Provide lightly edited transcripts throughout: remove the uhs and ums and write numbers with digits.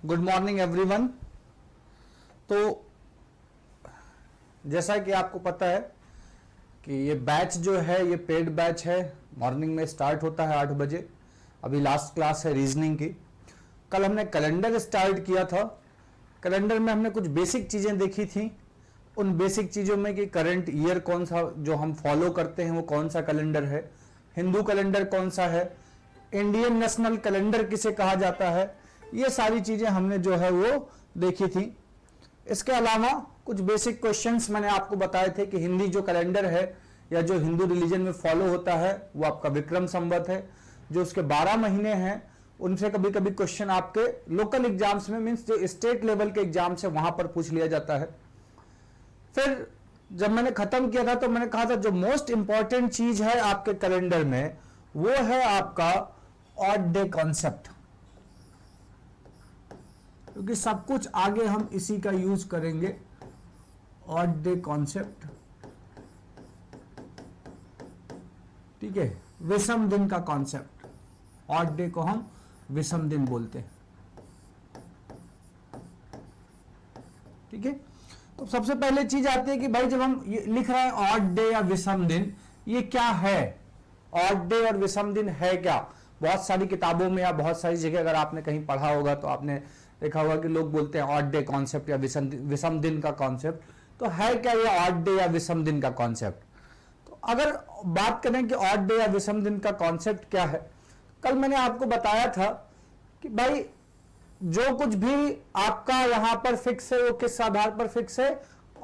Good morning everyone. तो जैसा कि आपको पता है कि ये बैच जो है ये पेड बैच है, मॉर्निंग में स्टार्ट होता है 8 बजे। अभी लास्ट क्लास है रीजनिंग की। कल हमने कैलेंडर स्टार्ट किया था। कैलेंडर में हमने कुछ बेसिक चीज़ें देखी थी। उन बेसिक चीज़ों में कि करंट ईयर कौन सा जो हम फॉलो करते हैं वो कौन सा कैलेंडर है, हिंदू कैलेंडर कौन सा है, इंडियन नेशनल कैलेंडर किसे कहा जाता है, ये सारी चीज़ें हमने जो है वो देखी थी। इसके अलावा कुछ बेसिक क्वेश्चंस मैंने आपको बताए थे कि हिंदी जो कैलेंडर है या जो हिंदू रिलीजन में फॉलो होता है वो आपका विक्रम संवत है। जो उसके 12 महीने हैं उनसे कभी कभी क्वेश्चन आपके लोकल एग्जाम्स में, मीन्स जो स्टेट लेवल के एग्जाम से वहां पर पूछ लिया जाता है। फिर जब मैंने खत्म किया था तो मैंने कहा था जो मोस्ट इंपॉर्टेंट चीज है आपके कैलेंडर में वो है आपका ऑड डे कॉन्सेप्ट, क्योंकि सब कुछ आगे हम इसी का यूज करेंगे। ऑड डे कॉन्सेप्ट, ठीक है, विषम दिन का कॉन्सेप्ट। ऑड डे को हम विषम दिन बोलते हैं, ठीक है। तो सबसे पहले चीज आती है कि भाई जब हम ये लिख रहे हैं ऑड डे या विषम दिन, ये क्या है? ऑड डे और विषम दिन है क्या? बहुत सारी किताबों में या बहुत सारी जगह अगर आपने कहीं पढ़ा होगा तो आपने देखा होगा कि लोग बोलते हैं ऑड डे कॉन्सेप्ट या विषम दिन का कॉन्सेप्ट। तो है क्या ये ऑड डे या विषम दिन का कॉन्सेप्ट? तो अगर बात करें कि ऑड डे या विषम दिन का कॉन्सेप्ट क्या है, कल मैंने आपको बताया था कि भाई जो कुछ भी आपका यहां पर फिक्स है वो किस आधार पर फिक्स है?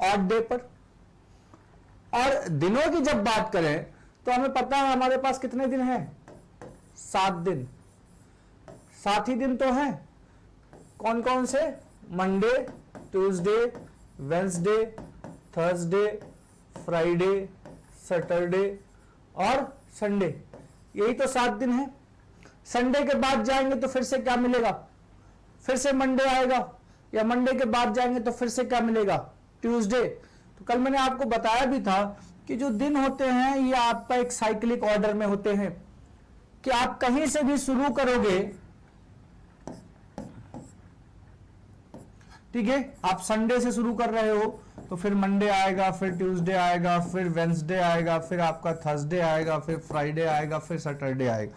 ऑड डे पर। और दिनों की जब बात करें तो हमें पता है हमारे पास कितने दिन हैं? 7 दिन। 7 ही दिन तो हैं। कौन कौन से? Monday, Tuesday, Wednesday, Thursday, Friday, Saturday और संडे, यही तो 7 दिन है। संडे के बाद जाएंगे तो फिर से क्या मिलेगा? फिर से मंडे आएगा, या मंडे के बाद जाएंगे तो फिर से क्या मिलेगा? ट्यूसडे। तो कल मैंने आपको बताया भी था कि जो दिन होते हैं ये आपका एक साइक्लिक ऑर्डर में होते हैं, कि आप कहीं से भी शुरू करोगे, ठीक है, आप संडे से शुरू कर रहे हो तो फिर मंडे आएगा, फिर ट्यूसडे आएगा, फिर वेंसडे आएगा, फिर आपका थर्सडे आएगा, फिर फ्राइडे आएगा, फिर सैटरडे आएगा।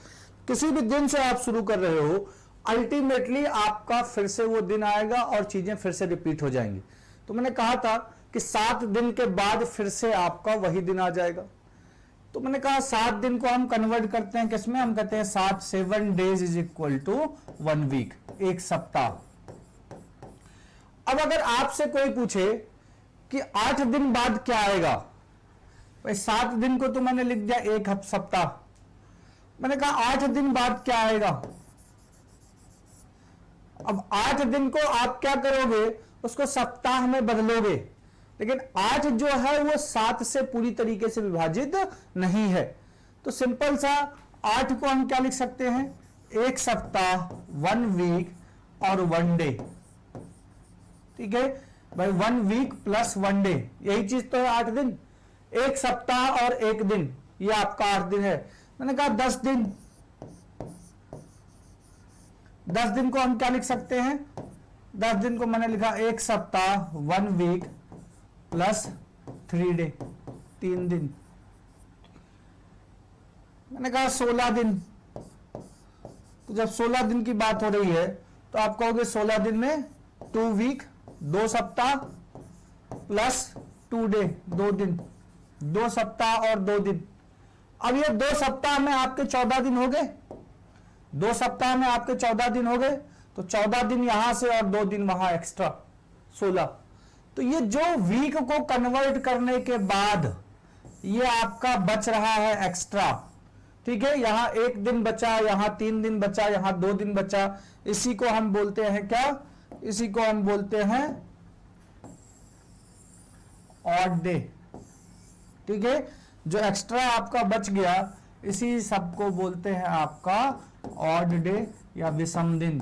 किसी भी दिन से आप शुरू कर रहे हो, अल्टीमेटली आपका फिर से वो दिन आएगा और चीजें फिर से रिपीट हो जाएंगी। तो मैंने कहा था कि 7 दिन के बाद फिर से आपका वही दिन आ जाएगा। तो मैंने कहा 7 दिन को हम कन्वर्ट करते हैं किसमें? हम कहते हैं 7 days is equal to 1 week, एक सप्ताह। अब अगर आपसे कोई पूछे कि 8 दिन बाद क्या आएगा, भाई 7 दिन को तो मैंने लिख दिया एक सप्ताह, मैंने कहा 8 दिन बाद क्या आएगा? अब 8 दिन को आप क्या करोगे? उसको सप्ताह में बदलोगे, लेकिन 8 जो है वो 7 से पूरी तरीके से विभाजित नहीं है। तो सिंपल सा 8 को हम क्या लिख सकते हैं? एक सप्ताह, 1 वीक और 1 डे, ठीक है भाई। 1 वीक प्लस 1 डे, यही चीज तो है 8 दिन। एक सप्ताह और 1 दिन, ये आपका 8 दिन है। मैंने कहा 10 दिन। 10 दिन को हम क्या लिख सकते हैं? 10 दिन को मैंने लिखा एक सप्ताह, 1 वीक प्लस 3 डे, 3 दिन। मैंने कहा 16 दिन। तो जब 16 दिन की बात हो रही है तो आप कहोगे 16 दिन में 2 वीक, 2 सप्ताह प्लस 2 डे, 2 दिन, 2 सप्ताह और 2 दिन। अब ये 2 सप्ताह में आपके 14 दिन हो गए। 2 सप्ताह में आपके 14 दिन हो गए, तो 14 दिन यहां से और 2 दिन वहां एक्स्ट्रा, 16। तो ये जो वीक को कन्वर्ट करने के बाद ये आपका बच रहा है एक्स्ट्रा, ठीक है। यहां 1 दिन बचा, यहां 3 दिन बचा, यहां 2 दिन बचा, इसी को हम बोलते हैं क्या? इसी को हम बोलते हैं ऑड डे, ठीक है। जो एक्स्ट्रा आपका बच गया इसी सबको बोलते हैं आपका ऑड डे या विषम दिन।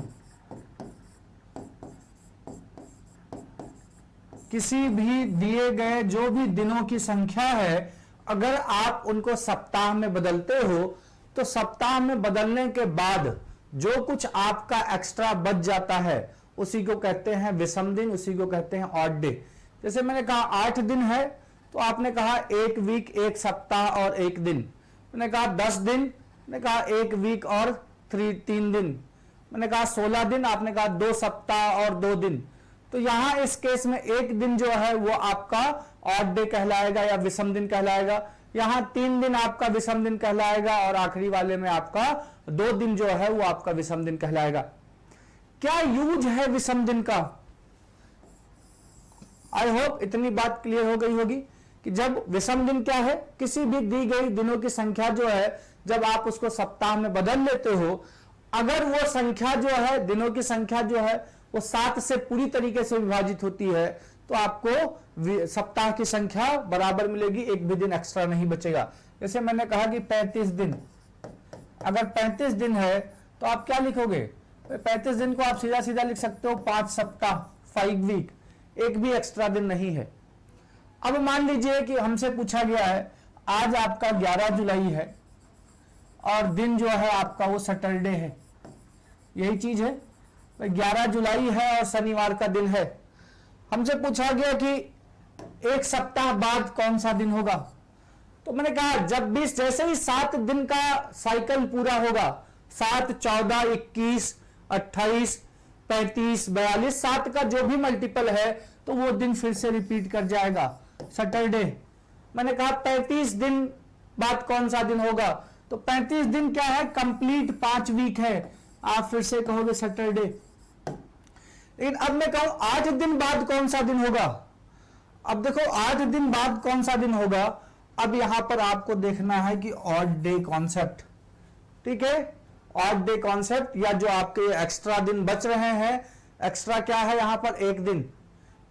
किसी भी दिए गए जो भी दिनों की संख्या है, अगर आप उनको सप्ताह में बदलते हो तो सप्ताह में बदलने के बाद जो कुछ आपका एक्स्ट्रा बच जाता है उसी को कहते हैं विषम दिन, उसी को कहते हैं ऑड डे। जैसे मैंने कहा 8 दिन है तो आपने कहा 1 वीक, 1 सप्ताह और 1 दिन। मैंने कहा 10 दिन, मैंने कहा 1 वीक और 3 दिन। मैंने कहा 16 दिन, आपने कहा 2 सप्ताह और 2 दिन। तो यहां इस केस में 1 दिन जो है वो आपका ऑड डे कहलाएगा या विषम दिन कहलाएगा। यहां 3 दिन आपका विषम दिन कहलाएगा और आखिरी वाले में आपका 2 दिन जो है वो आपका विषम दिन कहलाएगा। क्या यूज है विषम दिन का? आई होप इतनी बात क्लियर हो गई होगी कि जब विषम दिन क्या है, किसी भी दी गई दिनों की संख्या जो है जब आप उसको सप्ताह में बदल लेते हो, अगर वो संख्या जो है, दिनों की संख्या जो है वो 7 से पूरी तरीके से विभाजित होती है तो आपको सप्ताह की संख्या बराबर मिलेगी, एक भी दिन एक्स्ट्रा नहीं बचेगा। जैसे मैंने कहा कि 35 दिन, अगर 35 दिन है तो आप क्या लिखोगे? 35 दिन को आप सीधा सीधा लिख सकते हो 5 सप्ताह, 5 वीक, एक भी एक्स्ट्रा दिन नहीं है। अब मान लीजिए कि हमसे पूछा गया है आज आपका 11 जुलाई है और दिन जो है आपका वो सैटरडे है, यही चीज है। 11 जुलाई है और शनिवार का दिन है। हमसे पूछा गया कि 1 सप्ताह बाद कौन सा दिन होगा। तो मैंने कहा जब भी, जैसे ही 7 दिन का साइकिल पूरा होगा, 7, 14, 21, 28, 35, 42, 7 का जो भी मल्टीपल है तो वो दिन फिर से रिपीट कर जाएगा, सैटरडे। मैंने कहा 35 दिन बाद कौन सा दिन होगा, तो 35 दिन क्या है, कंप्लीट 5 वीक है, आप फिर से कहोगे सैटरडे। लेकिन अब मैं कहूं 8 दिन बाद कौन सा दिन होगा। अब देखो 8 दिन बाद कौन सा दिन होगा, अब यहां पर आपको देखना है कि ऑड डे कॉन्सेप्ट, ठीक है, ऑड डे कॉन्सेप्ट, या जो आपके एक्स्ट्रा दिन बच रहे हैं, एक्स्ट्रा क्या है यहां पर, 1 दिन,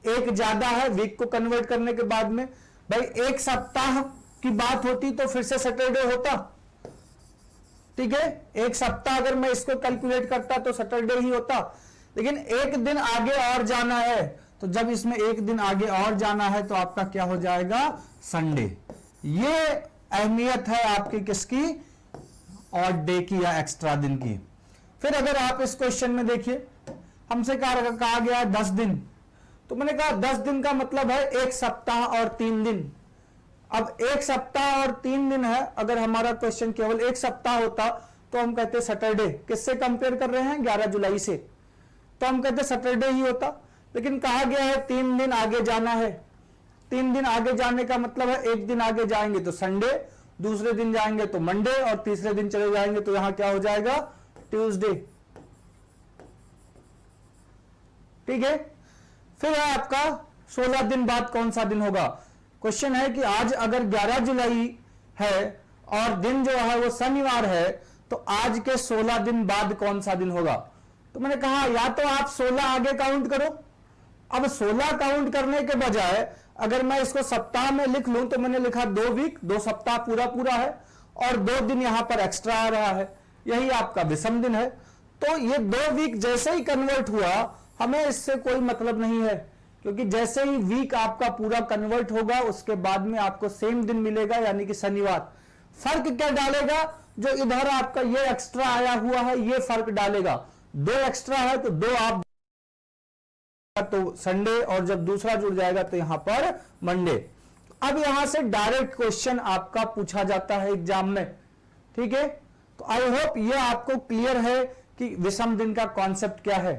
एक ज्यादा है वीक को कन्वर्ट करने के बाद में। भाई 1 सप्ताह की बात होती तो फिर से सैटरडे होता, ठीक है, 1 सप्ताह अगर मैं इसको कैलकुलेट करता तो सैटरडे ही होता। लेकिन 1 दिन आगे और जाना है, तो जब इसमें 1 दिन आगे और जाना है तो आपका क्या हो जाएगा, संडे। ये अहमियत है आपकी किसकी, ऑड डे की या एक्स्ट्रा दिन की। फिर अगर आप इस क्वेश्चन में देखिए, हमसे कहा गया 10 दिन, तो मैंने कहा 10 दिन का मतलब है 1 सप्ताह और 3 दिन। अब 1 सप्ताह और 3 दिन है, अगर हमारा क्वेश्चन केवल 1 सप्ताह होता तो हम कहते सैटरडे। किससे कंपेयर कर रहे हैं, 11 जुलाई से, तो हम कहते सैटरडे ही होता। लेकिन कहा गया है 3 दिन आगे जाना है, 3 दिन आगे जाने का मतलब है 1 दिन आगे जाएंगे तो संडे, दूसरे दिन जाएंगे तो मंडे, और तीसरे दिन चले जाएंगे तो यहां क्या हो जाएगा, ट्यूसडे, ठीक है। फिर है आपका 16 दिन बाद कौन सा दिन होगा। क्वेश्चन है कि आज अगर 11 जुलाई है और दिन जो है वो शनिवार है, तो आज के 16 दिन बाद कौन सा दिन होगा। तो मैंने कहा या तो आप 16 आगे काउंट करो। अब 16 काउंट करने के बजाय अगर मैं इसको सप्ताह में लिख लूं तो मैंने लिखा 2 वीक, 2 सप्ताह पूरा पूरा है और 2 दिन यहां पर एक्स्ट्रा आ रहा है, यही आपका विषम दिन है। तो ये 2 वीक जैसे ही कन्वर्ट हुआ, हमें इससे कोई मतलब नहीं है, क्योंकि जैसे ही वीक आपका पूरा कन्वर्ट होगा उसके बाद में आपको सेम दिन मिलेगा, यानी कि शनिवार। फर्क क्या डालेगा, जो इधर आपका ये एक्स्ट्रा आया हुआ है ये फर्क डालेगा। 2 एक्स्ट्रा है तो 2 आप तो संडे, और जब दूसरा जुड़ जाएगा तो यहां पर मंडे। अब यहां से डायरेक्ट क्वेश्चन आपका पूछा जाता है एग्जाम में, ठीक है। तो आई होप ये आपको क्लियर है कि विषम दिन का कॉन्सेप्ट क्या है।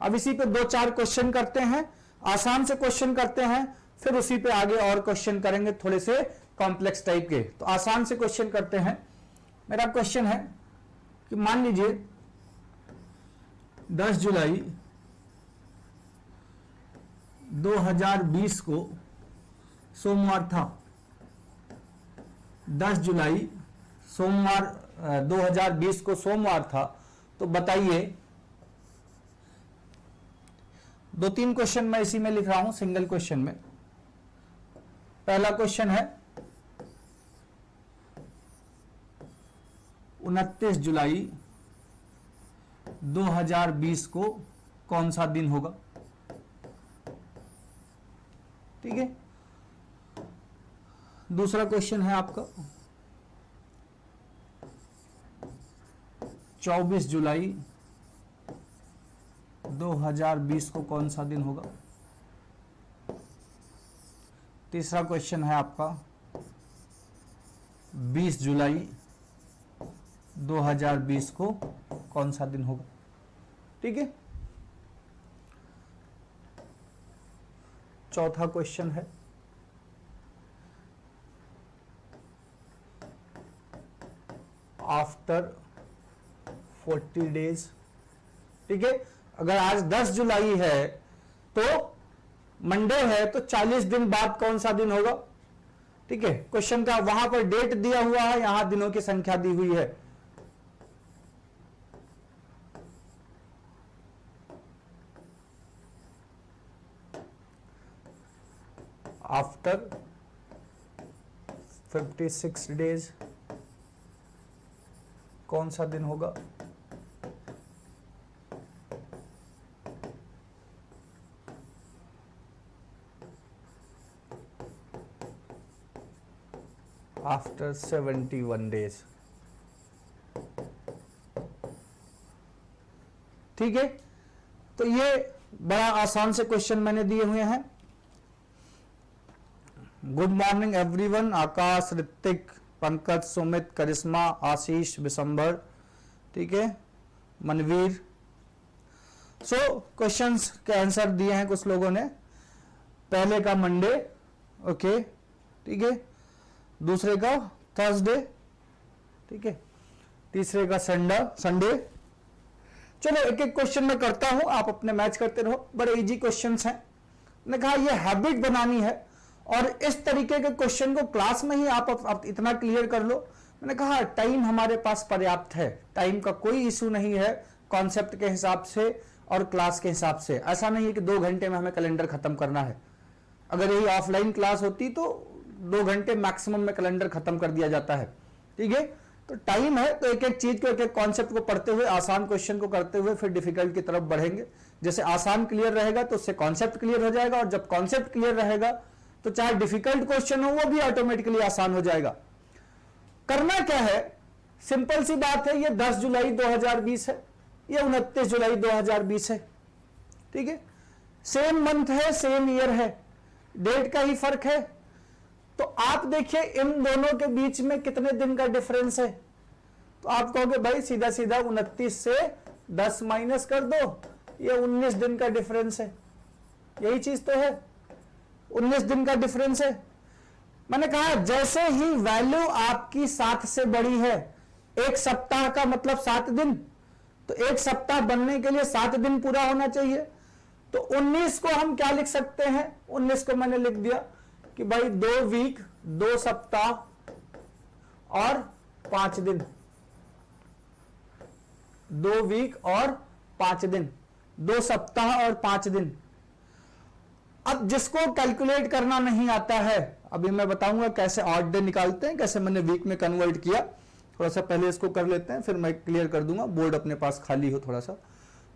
अब इसी पे 2-4 क्वेश्चन करते हैं, आसान से क्वेश्चन करते हैं, फिर उसी पे आगे और क्वेश्चन करेंगे थोड़े से कॉम्प्लेक्स टाइप के। तो आसान से क्वेश्चन करते हैं। मेरा क्वेश्चन है कि मान लीजिए 10 जुलाई 2020 को सोमवार था, 10 जुलाई सोमवार 2020 को सोमवार था। तो बताइए, 2-3 क्वेश्चन मैं इसी में लिख रहा हूं, सिंगल क्वेश्चन में। पहला क्वेश्चन है 29 जुलाई 2020 को कौन सा दिन होगा, ठीक है। दूसरा क्वेश्चन है आपका 24 जुलाई 2020 को कौन सा दिन होगा? तीसरा क्वेश्चन है आपका 20 जुलाई 2020 को कौन सा दिन होगा? ठीक है। चौथा क्वेश्चन है आफ्टर 40 डेज। ठीक है, अगर आज 10 जुलाई है तो मंडे है, तो 40 दिन बाद कौन सा दिन होगा? ठीक है, क्वेश्चन का वहां पर डेट दिया हुआ है, यहां दिनों की संख्या दी हुई है। आफ्टर 56 डेज कौन सा दिन होगा? After 71 days. ठीक है, तो ये बड़ा आसान से क्वेश्चन मैंने दिए हुए हैं। गुड मॉर्निंग एवरीवन, आकाश, ऋतिक, पंकज, सुमित, करिश्मा, आशीष, विशंबर, ठीक है, मनवीर। सो क्वेश्चंस के आंसर दिए हैं कुछ लोगों ने। पहले का मंडे, ओके, ठीक है, दूसरे का थर्सडे, ठीक है, तीसरे का संडे। चलो एक एक क्वेश्चन मैं करता हूं, आप अपने मैच करते रहो, बड़े इजी क्वेश्चंस हैं। मैंने कहा ये हैबिट बनानी है और इस तरीके के क्वेश्चन को क्लास में ही आप इतना क्लियर कर लो। मैंने कहा टाइम हमारे पास पर्याप्त है, टाइम का कोई इशू नहीं है, कॉन्सेप्ट के हिसाब से और क्लास के हिसाब से। ऐसा नहीं है कि 2 घंटे में हमें कैलेंडर खत्म करना है। अगर यही ऑफलाइन क्लास होती तो 2 घंटे मैक्सिमम में कैलेंडर खत्म कर दिया जाता है। ठीक है, तो टाइम है, तो एक एक चीज को, एक एक कॉन्सेप्ट को पढ़ते हुए, आसान क्वेश्चन को करते हुए फिर डिफिकल्ट की तरफ बढ़ेंगे। जैसे आसान क्लियर रहेगा तो उससे कॉन्सेप्ट क्लियर हो जाएगा, और जब कॉन्सेप्ट क्लियर रहेगा तो चाहे डिफिकल्ट क्वेश्चन हो वो भी ऑटोमेटिकली आसान हो जाएगा। करना क्या है, सिंपल सी बात है, ये 10 जुलाई 2020 है, ये 29 जुलाई 2020 है। ठीक है, सेम मंथ है, सेम ईयर है, डेट का ही फर्क है। तो आप देखिए इन दोनों के बीच में कितने दिन का डिफरेंस है। तो आप कहोगे भाई सीधा सीधा 29 से 10 माइनस कर दो, ये 19 दिन का डिफरेंस है। यही चीज तो है, 19 दिन का डिफरेंस है। मैंने कहा जैसे ही वैल्यू आपकी 7 से बड़ी है, एक सप्ताह का मतलब 7 दिन, तो एक सप्ताह बनने के लिए 7 दिन पूरा होना चाहिए। तो 19 को हम क्या लिख सकते हैं, 19 को मैंने लिख दिया कि भाई 2 वीक 2 सप्ताह और 5 दिन, 2 वीक और 5 दिन, 2 सप्ताह और 5 दिन। अब जिसको कैलकुलेट करना नहीं आता है, अभी मैं बताऊंगा कैसे ऑड डे निकालते हैं, कैसे मैंने वीक में कन्वर्ट किया। थोड़ा सा पहले इसको कर लेते हैं, फिर मैं क्लियर कर दूंगा, बोर्ड अपने पास खाली हो थोड़ा सा।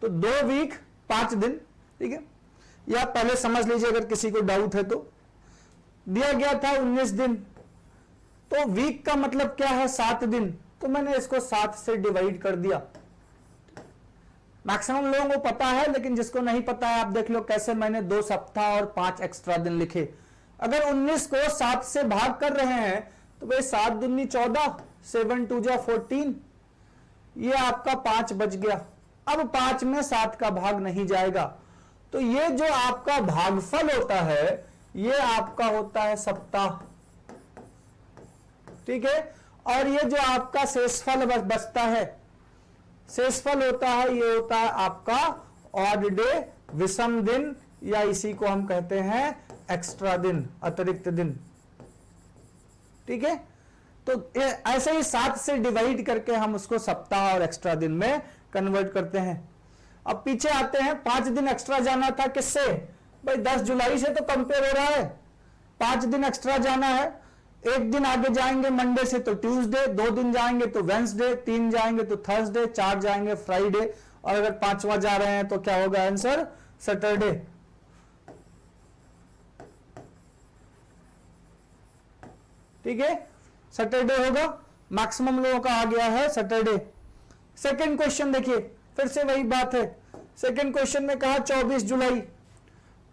तो 2 वीक 5 दिन, ठीक है, या पहले समझ लीजिए अगर किसी को डाउट है तो। दिया गया था 19 दिन, तो वीक का मतलब क्या है 7 दिन, तो मैंने इसको 7 से डिवाइड कर दिया। मैक्सिमम लोगों को पता है, लेकिन जिसको नहीं पता है आप देख लो कैसे मैंने 2 सप्ताह और 5 एक्स्ट्रा दिन लिखे। अगर 19 को 7 से भाग कर रहे हैं तो भाई 7 दूनी 14, 7 2 जा 14, ये आपका 5 बच गया। अब 5 में 7 का भाग नहीं जाएगा, तो ये जो आपका भागफल होता है ये आपका होता है सप्ताह। ठीक है, और ये जो आपका शेषफल बचता है, शेषफल होता है, ये होता है आपका ऑड डे, विषम दिन, या इसी को हम कहते हैं एक्स्ट्रा दिन, अतिरिक्त दिन। ठीक है, तो ऐसे ही 7 से डिवाइड करके हम उसको सप्ताह और एक्स्ट्रा दिन में कन्वर्ट करते हैं। अब पीछे आते हैं, 5 दिन एक्स्ट्रा जाना था किससे, भाई 10 जुलाई से तो कंपेयर हो रहा है, 5 दिन एक्स्ट्रा जाना है। 1 दिन आगे जाएंगे मंडे से तो ट्यूसडे, 2 दिन जाएंगे तो वेंसडे, 3 जाएंगे तो थर्सडे, 4 जाएंगे फ्राइडे, और अगर 5वां जा रहे हैं तो क्या होगा आंसर, सैटरडे। ठीक है, सैटरडे होगा, मैक्सिमम लोगों का आ गया है सैटरडे। सेकंड क्वेश्चन देखिए, फिर से वही बात है, सेकंड क्वेश्चन में कहा 24 जुलाई।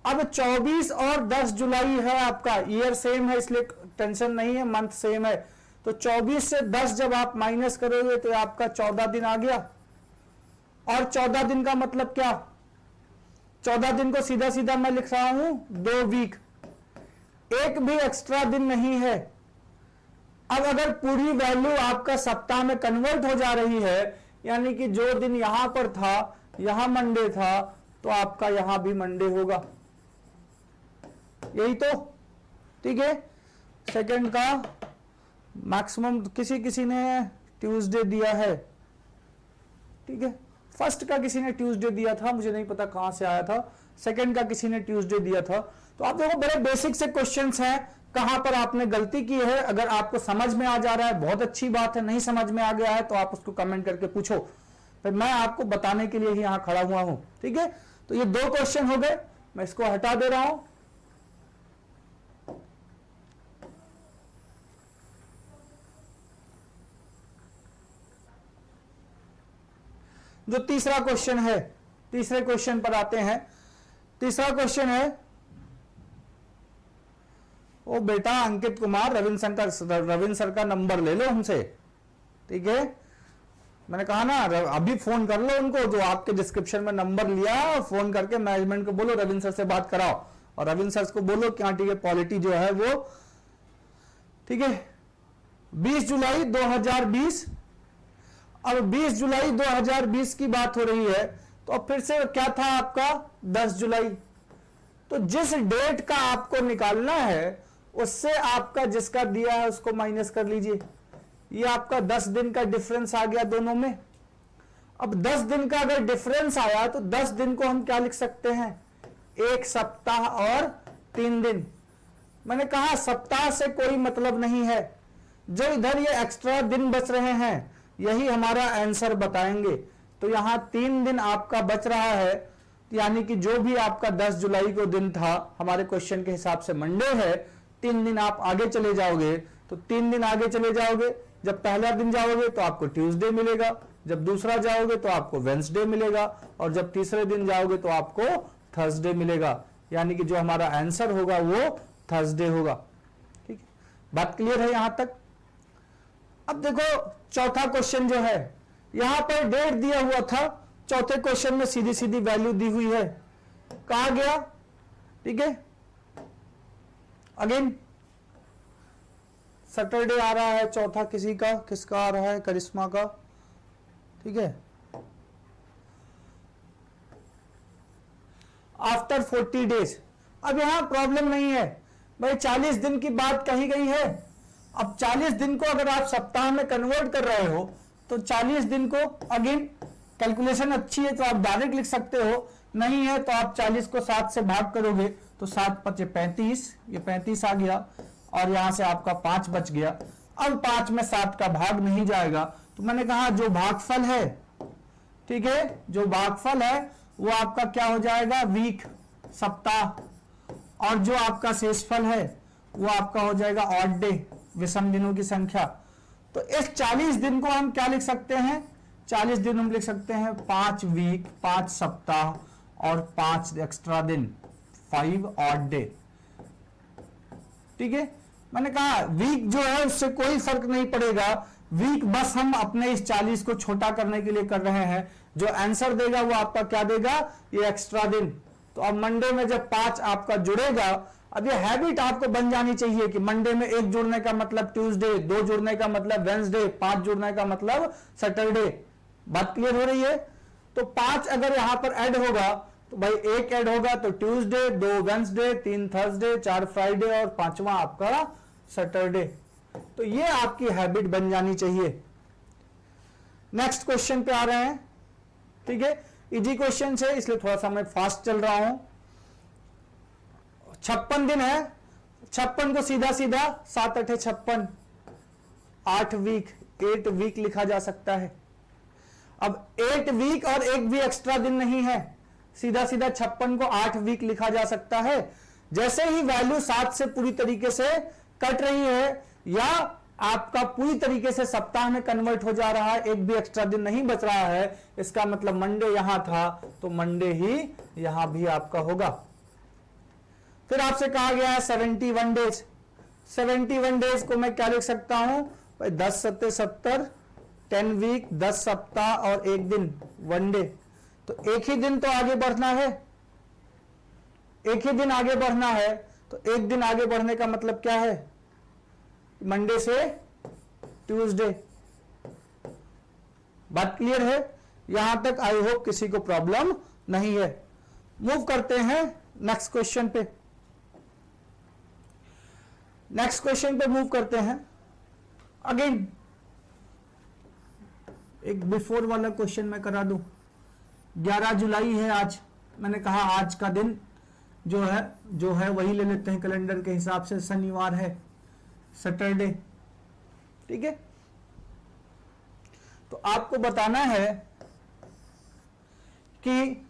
अब 24 और 10 जुलाई है आपका, ईयर सेम है इसलिए टेंशन नहीं है, मंथ सेम है। तो 24 से 10 जब आप माइनस करोगे तो आपका 14 दिन आ गया। और 14 दिन का मतलब क्या, 14 दिन को सीधा सीधा मैं लिख रहा हूं 2 वीक, एक भी एक्स्ट्रा दिन नहीं है। अब अगर पूरी वैल्यू आपका सप्ताह में कन्वर्ट हो जा रही है, यानी कि जो दिन यहां पर था, यहां मंडे था, तो आपका यहां भी मंडे होगा, यही तो, ठीक है। सेकंड का मैक्सिमम किसी ने ट्यूसडे दिया है, ठीक है। फर्स्ट का किसी ने ट्यूसडे दिया था, मुझे नहीं पता कहां से आया था। सेकंड का किसी ने ट्यूसडे दिया था। तो आप देखो बड़े बेसिक से क्वेश्चंस हैं, कहां पर आपने गलती की है। अगर आपको समझ में आ जा रहा है बहुत अच्छी बात है, नहीं समझ में आ गया है तो आप उसको कमेंट करके पूछो, फिर मैं आपको बताने के लिए ही यहां खड़ा हुआ हूं, ठीक है। तो ये 2 क्वेश्चन हो गए, मैं इसको हटा दे रहा हूं। जो तीसरा क्वेश्चन है, तीसरे क्वेश्चन पर आते हैं। तीसरा क्वेश्चन है, ओ बेटा अंकित कुमार, रविंद्र सर का नंबर ले लो हमसे, ठीक है। मैंने कहा ना अभी फोन कर लो उनको, जो आपके डिस्क्रिप्शन में नंबर लिया, और फोन करके मैनेजमेंट को बोलो रविंद्र सर से बात कराओ, और रविंद्र सर को बोलो कि हाँ ठीक है पॉलिटी जो है वो, ठीक है। 20 जुलाई 2020, अब 20 जुलाई 2020 की बात हो रही है, तो अब फिर से क्या था आपका 10 जुलाई। तो जिस डेट का आपको निकालना है उससे आपका जिसका दिया है उसको माइनस कर लीजिए। ये आपका 10 दिन का डिफरेंस आ गया दोनों में। अब 10 दिन का अगर डिफरेंस आया तो 10 दिन को हम क्या लिख सकते हैं, 1 सप्ताह और 3 दिन। मैंने कहा सप्ताह से कोई मतलब नहीं है, जो इधर ये एक्स्ट्रा दिन बच रहे हैं यही हमारा आंसर बताएंगे। तो यहां 3 दिन आपका बच रहा है, यानी कि जो भी आपका 10 जुलाई को दिन था हमारे क्वेश्चन के हिसाब से मंडे है, 3 दिन आप आगे चले जाओगे। तो 3 दिन आगे चले जाओगे, जब पहला दिन जाओगे तो आपको ट्यूसडे मिलेगा, जब दूसरा जाओगे तो आपको वेंसडे मिलेगा, और जब तीसरे दिन जाओगे तो आपको थर्सडे मिलेगा, यानी कि जो हमारा आंसर होगा वो थर्सडे होगा, ठीक है। बात क्लियर है यहां तक। अब देखो चौथा क्वेश्चन जो है, यहां पर डेट दिया हुआ था, चौथे क्वेश्चन में सीधी सीधी वैल्यू दी हुई है, कहा गया, ठीक है। अगेन सैटरडे आ रहा है चौथा, किसी का, किसका आ रहा है, करिश्मा का, ठीक है। आफ्टर 40 डेज, अब यहां प्रॉब्लम नहीं है भाई, 40 दिन की बात कही गई है। अब 40 दिन को अगर आप सप्ताह में कन्वर्ट कर रहे हो तो 40 दिन को, अगेन कैलकुलेशन अच्छी है तो आप डायरेक्ट लिख सकते हो, नहीं है तो आप 40 को 7 से भाग करोगे तो 7 5 35, ये 35 आ गया, और यहां से आपका 5 बच गया। अब 5 में 7 का भाग नहीं जाएगा, तो मैंने कहा जो भागफल है, ठीक है, जो भागफल है वो आपका क्या हो जाएगा, वीक, सप्ताह, और जो आपका शेषफल है वो आपका हो जाएगा ऑड डे, विषम दिनों की संख्या। तो इस 40 दिन को हम क्या लिख सकते हैं, 40 दिन हम लिख सकते हैं 5 वीक, 5 सप्ताह और 5 एक्स्ट्रा दिन, 5 ऑड डे, ठीक है। मैंने कहा वीक जो है उससे कोई फर्क नहीं पड़ेगा, वीक बस हम अपने इस 40 को छोटा करने के लिए कर रहे हैं, जो आंसर देगा वो आपका क्या देगा, ये एक्स्ट्रा दिन। तो अब मंडे में जब 5 आपका जुड़ेगा, अब ये हैबिट आपको बन जानी चाहिए कि मंडे में 1 जुड़ने का मतलब ट्यूसडे, 2 जुड़ने का मतलब वेंसडे, 5 जुड़ने का मतलब सैटरडे। बात क्लियर हो रही है। तो 5 अगर यहां पर ऐड होगा तो भाई 1 ऐड होगा तो ट्यूसडे, 2 वेंसडे, 3 थर्सडे, 4 फ्राइडे और 5वां आपका सैटरडे। तो ये आपकी हैबिट बन जानी चाहिए। नेक्स्ट क्वेश्चन पे आ रहे हैं, ठीक है। इजी क्वेश्चन है इसलिए थोड़ा सा मैं फास्ट चल रहा हूं। 56 दिन है, 56 को सीधा सीधा 7 8 56, 8 वीक, 8 वीक लिखा जा सकता है। अब 8 वीक और एक भी एक्स्ट्रा दिन नहीं है, सीधा सीधा 56 को 8 वीक लिखा जा सकता है। जैसे ही वैल्यू 7 से पूरी तरीके से कट रही है या आपका पूरी तरीके से सप्ताह में कन्वर्ट हो जा रहा है, एक भी एक्स्ट्रा दिन नहीं बच रहा है। इसका मतलब मंडे यहां था तो मंडे ही यहां भी आपका होगा। फिर आपसे कहा गया है 71 डेज। 71 डेज को मैं क्या लिख सकता हूं भाई, 10 सत्ते 70, 10 वीक, 10 सप्ताह और एक दिन, 1 डे। तो एक ही दिन तो आगे बढ़ना है, एक ही दिन आगे बढ़ना है। तो एक दिन आगे बढ़ने का मतलब क्या है, मंडे से ट्यूसडे। बात क्लियर है? यहां तक आई होप किसी को प्रॉब्लम नहीं है। मूव करते हैं नेक्स्ट क्वेश्चन पे। नेक्स्ट क्वेश्चन पे मूव करते हैं। अगेन एक बिफोर वाला क्वेश्चन मैं करा दूं। 11 जुलाई है आज, मैंने कहा आज का दिन जो है वही ले लेते हैं कैलेंडर के हिसाब से, शनिवार है, सैटरडे। ठीक है, तो आपको बताना है कि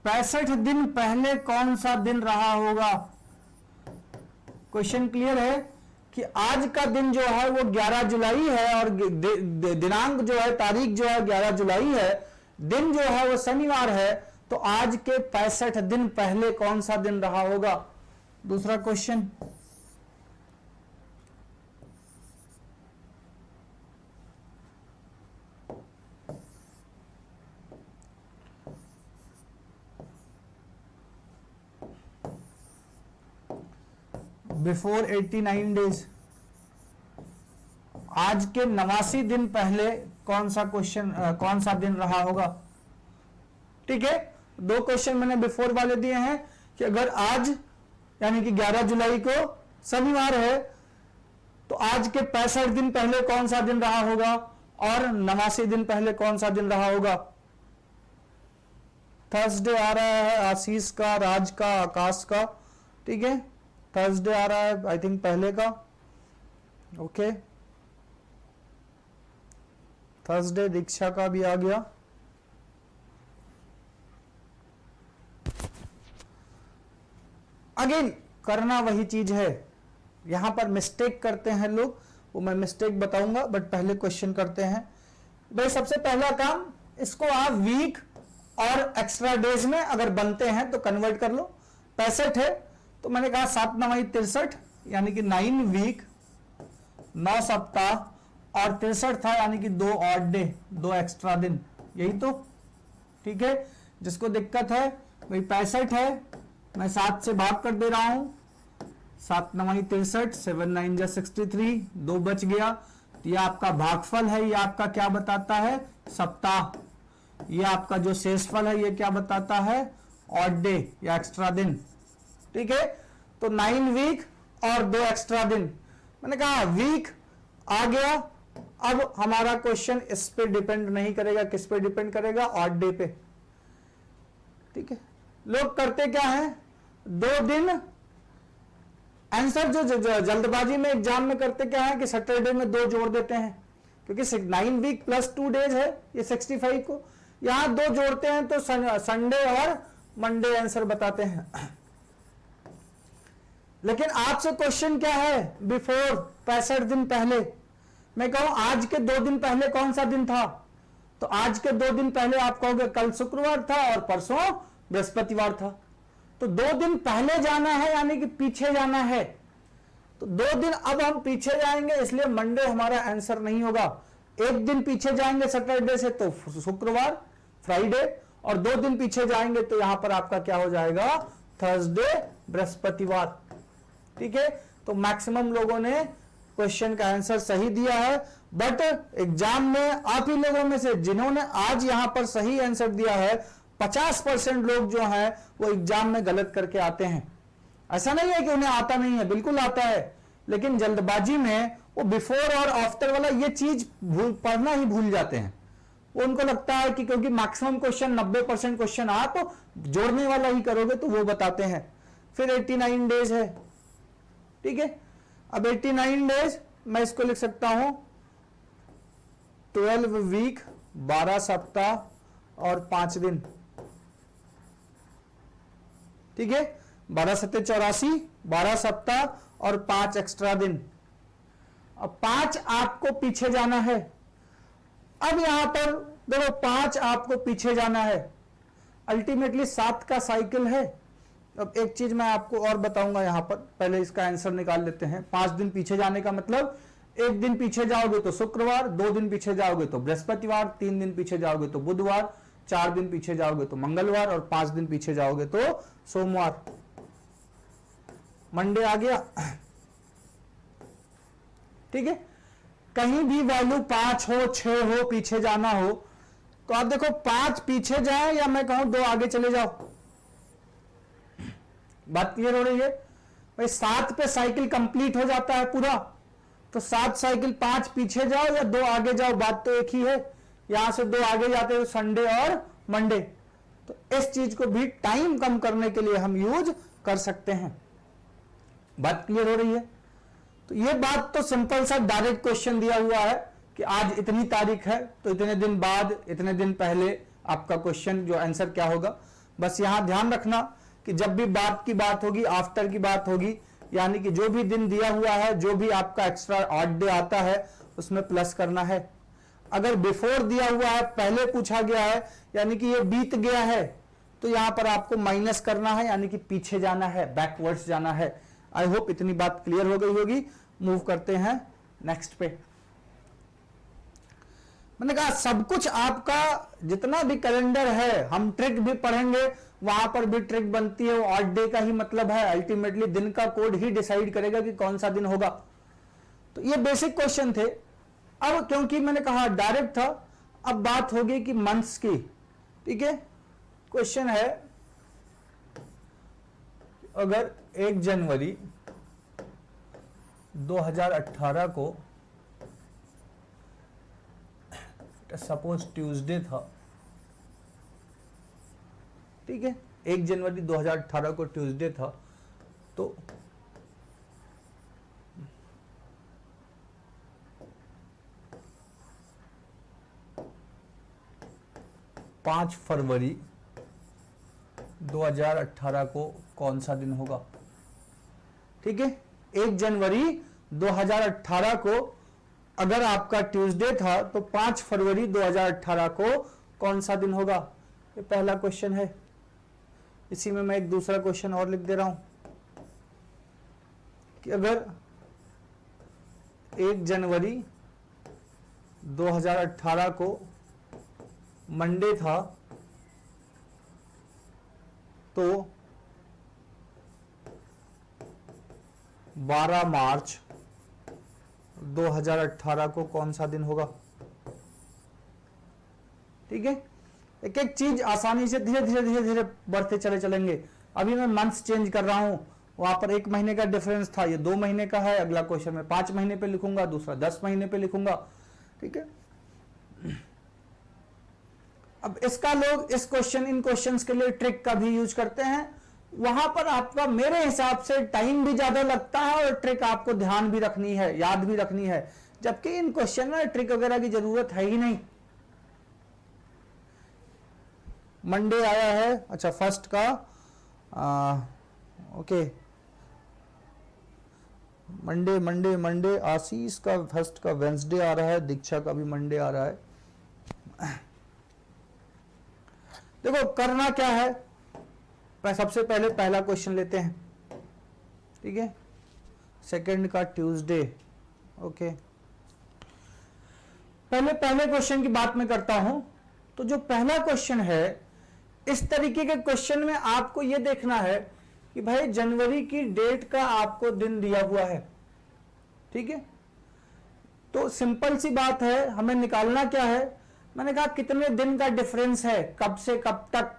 पैंसठ दिन पहले कौन सा दिन रहा होगा। क्वेश्चन क्लियर है कि आज का दिन जो है वो 11 जुलाई है और दिनांक जो है, तारीख जो है 11 जुलाई है, दिन जो है वो शनिवार है। तो आज के 65 दिन पहले कौन सा दिन रहा होगा। दूसरा क्वेश्चन, बिफोर 89 डेज, आज के 89 दिन पहले कौन सा दिन रहा होगा। ठीक है, दो क्वेश्चन मैंने बिफोर वाले दिए हैं कि अगर आज यानी कि 11 जुलाई को शनिवार है तो आज के 65 दिन पहले कौन सा दिन रहा होगा और 89 दिन पहले कौन सा दिन रहा होगा। थर्सडे आ रहा है आशीष का, राज का, आकाश का। ठीक है, थर्सडे आ रहा है आई थिंक पहले का। ओके, थर्सडे दीक्षा का भी आ गया। अगेन करना वही चीज है, यहां पर मिस्टेक करते हैं लोग, वो मैं मिस्टेक बताऊंगा, बट पहले क्वेश्चन करते हैं। भाई सबसे पहला काम, इसको आप वीक और एक्स्ट्रा डेज में अगर बनते हैं तो कन्वर्ट कर लो। 65 है तो मैंने कहा 7 9 63 यानी कि 9 वीक, 9 सप्ताह और 63 था यानी कि 2 ऑड डे, 2 एक्स्ट्रा दिन, यही तो। ठीक है, जिसको दिक्कत है भाई 65 है, मैं 7 से भाग कर दे रहा हूं, 7 9 63, 7 9 जा 63, 2 बच गया। तो यह आपका भागफल है, ये आपका क्या बताता है, सप्ताह। ये आपका जो शेषफल है ये क्या बताता है, ऑड डे या एक्स्ट्रा दिन। ठीक है, तो 9 वीक और 2 एक्स्ट्रा दिन। मैंने कहा वीक आ गया। अब हमारा क्वेश्चन इस पे डिपेंड नहीं करेगा, किस पे डिपेंड करेगा, ऑड डे पे। ठीक है, लोग करते क्या है, 2 दिन आंसर जो जल्दबाजी में एग्जाम में करते क्या है कि सैटरडे में 2 जोड़ देते हैं, क्योंकि 9 वीक प्लस 2 डेज है ये 65 को, यहां 2 जोड़ते हैं तो संडे और मंडे आंसर बताते हैं। लेकिन आपसे क्वेश्चन क्या है, बिफोर 65 दिन पहले। मैं कहूं आज के 2 दिन पहले कौन सा दिन था, तो आज के 2 दिन पहले आप कहोगे कल शुक्रवार था और परसों बृहस्पतिवार था। तो 2 दिन पहले जाना है यानी कि पीछे जाना है। तो 2 दिन अब हम पीछे जाएंगे, इसलिए मंडे हमारा आंसर नहीं होगा। 1 दिन पीछे जाएंगे सैटरडे से तो शुक्रवार, फ्राइडे, और 2 दिन पीछे जाएंगे तो यहां पर आपका क्या हो जाएगा, थर्सडे, बृहस्पतिवार। ठीक है, तो मैक्सिमम लोगों ने क्वेश्चन का आंसर सही दिया है, बट एग्जाम में आप ही लोगों में से जिन्होंने आज यहां पर सही आंसर दिया है, 50% लोग जो हैं वो एग्जाम में गलत करके आते हैं। ऐसा नहीं है कि उन्हें आता नहीं है, बिल्कुल आता है, लेकिन जल्दबाजी में वो बिफोर और आफ्टर वाला ये चीज पढ़ना ही भूल जाते हैं। वो उनको लगता है कि क्योंकि मैक्सिमम क्वेश्चन 90% क्वेश्चन आ तो जोड़ने वाला ही करोगे, तो वो बताते हैं। फिर 89 डेज है। ठीक है, अब 89 डेज मैं इसको लिख सकता हूं 12 वीक, 12 सप्ताह और 5 दिन। ठीक है, 12 सत्ते 84, 12 सप्ताह और 5 एक्स्ट्रा दिन। अब 5 आपको पीछे जाना है। अब यहां पर देखो 5 आपको पीछे जाना है, अल्टीमेटली 7 का साइकिल है। अब एक चीज मैं आपको और बताऊंगा यहां पर, पहले इसका आंसर निकाल लेते हैं। 5 दिन पीछे जाने का मतलब 1 दिन पीछे जाओगे तो शुक्रवार, 2 दिन पीछे जाओगे तो बृहस्पतिवार, 3 दिन पीछे जाओगे तो बुधवार, 4 दिन पीछे जाओगे तो मंगलवार और 5 दिन पीछे जाओगे तो सोमवार। मंडे आ गया, ठीक है। कहीं भी वैल्यू 5 हो, 6 हो, पीछे जाना हो तो आप देखो 5 पीछे जाए या मैं कहूं 2 आगे चले जाओ। बात क्लियर हो रही है भाई? 7 पे साइकिल कंप्लीट हो जाता है पूरा, तो 7 साइकिल 5 पीछे जाओ या 2 आगे जाओ, बात तो एक ही है। यहां से 2 आगे जाते हो संडे और मंडे, तो इस चीज को भी टाइम कम करने के लिए हम यूज कर सकते हैं। बात क्लियर हो रही है? तो ये बात तो सिंपल सा डायरेक्ट क्वेश्चन दिया हुआ है कि आज इतनी तारीख है तो इतने दिन बाद, इतने दिन पहले आपका क्वेश्चन जो आंसर क्या होगा। बस यहां ध्यान रखना कि जब भी बाद की बात होगी, आफ्टर की बात होगी, यानी कि जो भी दिन दिया हुआ है, जो भी आपका एक्स्ट्रा ऑड डे आता है उसमें प्लस करना है। अगर बिफोर दिया हुआ है, पहले पूछा गया है, यानी कि ये बीत गया है, तो यहां पर आपको माइनस करना है, यानी कि पीछे जाना है, बैकवर्ड्स जाना है। आई होप इतनी बात क्लियर हो गई होगी। मूव करते हैं नेक्स्ट पे। मैंने कहा सब कुछ आपका जितना भी कैलेंडर है, हम ट्रिक भी पढ़ेंगे, वहां पर भी ट्रिक बनती है। ऑड डे का ही मतलब है अल्टीमेटली दिन का कोड ही डिसाइड करेगा कि कौन सा दिन होगा। तो ये बेसिक क्वेश्चन थे। अब क्योंकि मैंने कहा डायरेक्ट था, अब बात होगी कि मंथ्स की, ठीक है। क्वेश्चन है अगर 1 जनवरी 2018 को सपोज ट्यूसडे था, ठीक है, 1 जनवरी 2018 को ट्यूसडे था, तो पांच फरवरी 2018 को कौन सा दिन होगा? ठीक है, 1 जनवरी 2018 को अगर आपका ट्यूसडे था तो 5 फरवरी 2018 को कौन सा दिन होगा? ये पहला क्वेश्चन है। इसी में मैं एक दूसरा क्वेश्चन और लिख दे रहा हूं कि अगर 1 जनवरी 2018 को मंडे था तो 12 मार्च 2018 को कौन सा दिन होगा? ठीक है, एक एक चीज आसानी से धीरे धीरे धीरे धीरे बढ़ते चले चलेंगे। अभी मैं मंथ्स चेंज कर रहा हूं, वहां पर 1 महीने का डिफरेंस था, ये 2 महीने का है। अगला क्वेश्चन में 5 महीने पे लिखूंगा, दूसरा 10 महीने पे लिखूंगा। ठीक है, अब इसका लोग इस क्वेश्चन, इन क्वेश्चंस के लिए ट्रिक का भी यूज करते हैं। वहां पर आपका मेरे हिसाब से टाइम भी ज्यादा लगता है और ट्रिक आपको ध्यान भी रखनी है, याद भी रखनी है, जबकि इन क्वेश्चन में ट्रिक वगैरह की जरूरत है ही नहीं। मंडे आया है, अच्छा फर्स्ट का ओके, मंडे मंडे मंडे, आशीष का फर्स्ट का वेंसडे आ रहा है, दीक्षा का भी मंडे आ रहा है। देखो करना क्या है, सबसे पहले पहला क्वेश्चन लेते हैं, ठीक है, सेकंड का ट्यूसडे, ओके। पहले क्वेश्चन की बात मैं करता हूं। तो जो पहला क्वेश्चन है, इस तरीके के क्वेश्चन में आपको यह देखना है कि भाई जनवरी की डेट का आपको दिन दिया हुआ है, ठीक है। तो सिंपल सी बात है, हमें निकालना क्या है, मैंने कहा कितने दिन का डिफरेंस है, कब से कब तक।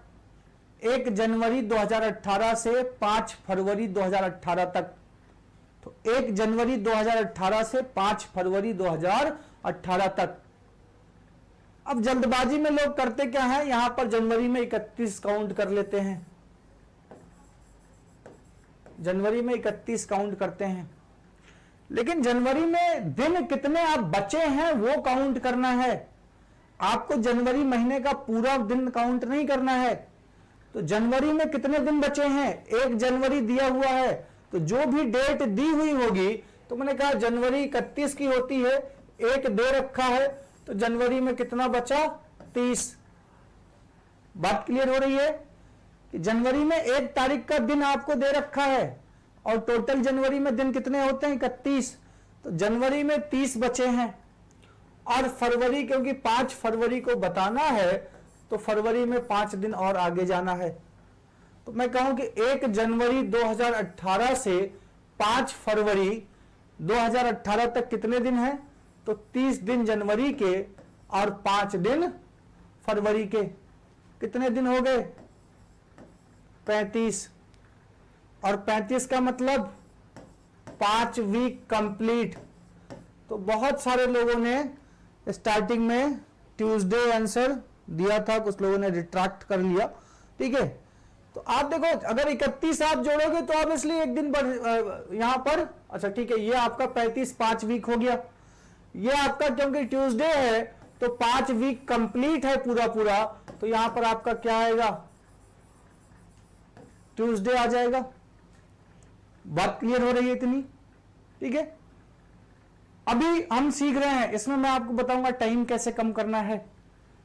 1 जनवरी 2018 से 5 फरवरी 2018 तक। तो 1 जनवरी 2018 से 5 फरवरी 2018 तक। अब जल्दबाजी में लोग करते क्या है, यहां पर जनवरी में 31 काउंट कर लेते हैं, जनवरी में 31 काउंट करते हैं, लेकिन जनवरी में दिन कितने आप बचे हैं वो काउंट करना है। आपको जनवरी महीने का पूरा दिन काउंट नहीं करना है। तो जनवरी में कितने दिन बचे हैं, 1 जनवरी दिया हुआ है, तो जो भी डेट दी हुई होगी, तो मैंने कहा जनवरी 31 की होती है, 1 दे रखा है, तो जनवरी में कितना बचा, 30। बात क्लियर हो रही है कि जनवरी में 1 तारीख का दिन आपको दे रखा है और टोटल जनवरी में दिन कितने होते हैं, 31। तो जनवरी में 30 बचे हैं। और फरवरी, क्योंकि 5 फरवरी को बताना है, तो फरवरी में 5 दिन और आगे जाना है। तो मैं कहूं कि 1 जनवरी 2018 से 5 फरवरी 2018 तक कितने दिन हैं, तो 30 दिन जनवरी के और 5 दिन फरवरी के। कितने दिन हो गए, 35। और 35 का मतलब 5 वीक कंप्लीट। तो बहुत सारे लोगों ने स्टार्टिंग में ट्यूसडे आंसर दिया था, कुछ लोगों ने रिट्रैक्ट कर लिया, ठीक है। तो आप देखो, अगर 31 आप जोड़ोगे तो ऑब्वियसली एक दिन यहां पर, अच्छा ठीक है, ये आपका 35 5 वीक हो गया। ये आपका क्योंकि ट्यूसडे है तो 5 वीक कंप्लीट है पूरा पूरा, तो यहां पर आपका क्या आएगा, ट्यूसडे आ जाएगा। बात क्लियर हो रही है इतनी, ठीक है। अभी हम सीख रहे हैं, इसमें मैं आपको बताऊंगा टाइम कैसे कम करना है।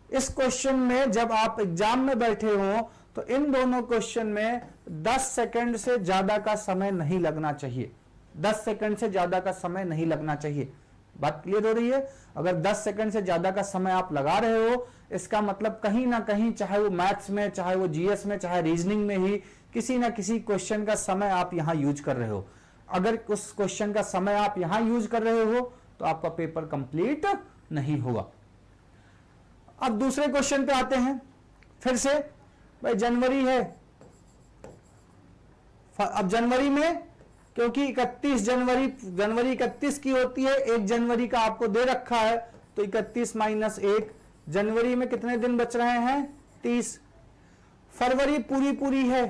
इस क्वेश्चन में जब आप एग्जाम में बैठे हो तो इन दोनों क्वेश्चन में 10 सेकंड से ज्यादा का समय नहीं लगना चाहिए। 10 सेकंड से ज्यादा का समय नहीं लगना चाहिए। बात क्लियर हो रही है। अगर 10 सेकंड से ज्यादा का समय आप लगा रहे हो, इसका मतलब कहीं ना कहीं, चाहे वो मैथ्स में, चाहे वो जीएस में, चाहे रीजनिंग में ही, किसी ना किसी क्वेश्चन का समय आप यहां यूज कर रहे हो। अगर उस क्वेश्चन का समय आप यहां यूज कर रहे हो तो आपका पेपर कंप्लीट नहीं होगा। अब दूसरे क्वेश्चन पे आते हैं। फिर से भाई जनवरी है, अब जनवरी में क्योंकि 31 जनवरी 31 की होती है, 1 जनवरी का आपको दे रखा है, तो 31 माइनस 1, जनवरी में कितने दिन बच रहे हैं, 30। फरवरी पूरी है।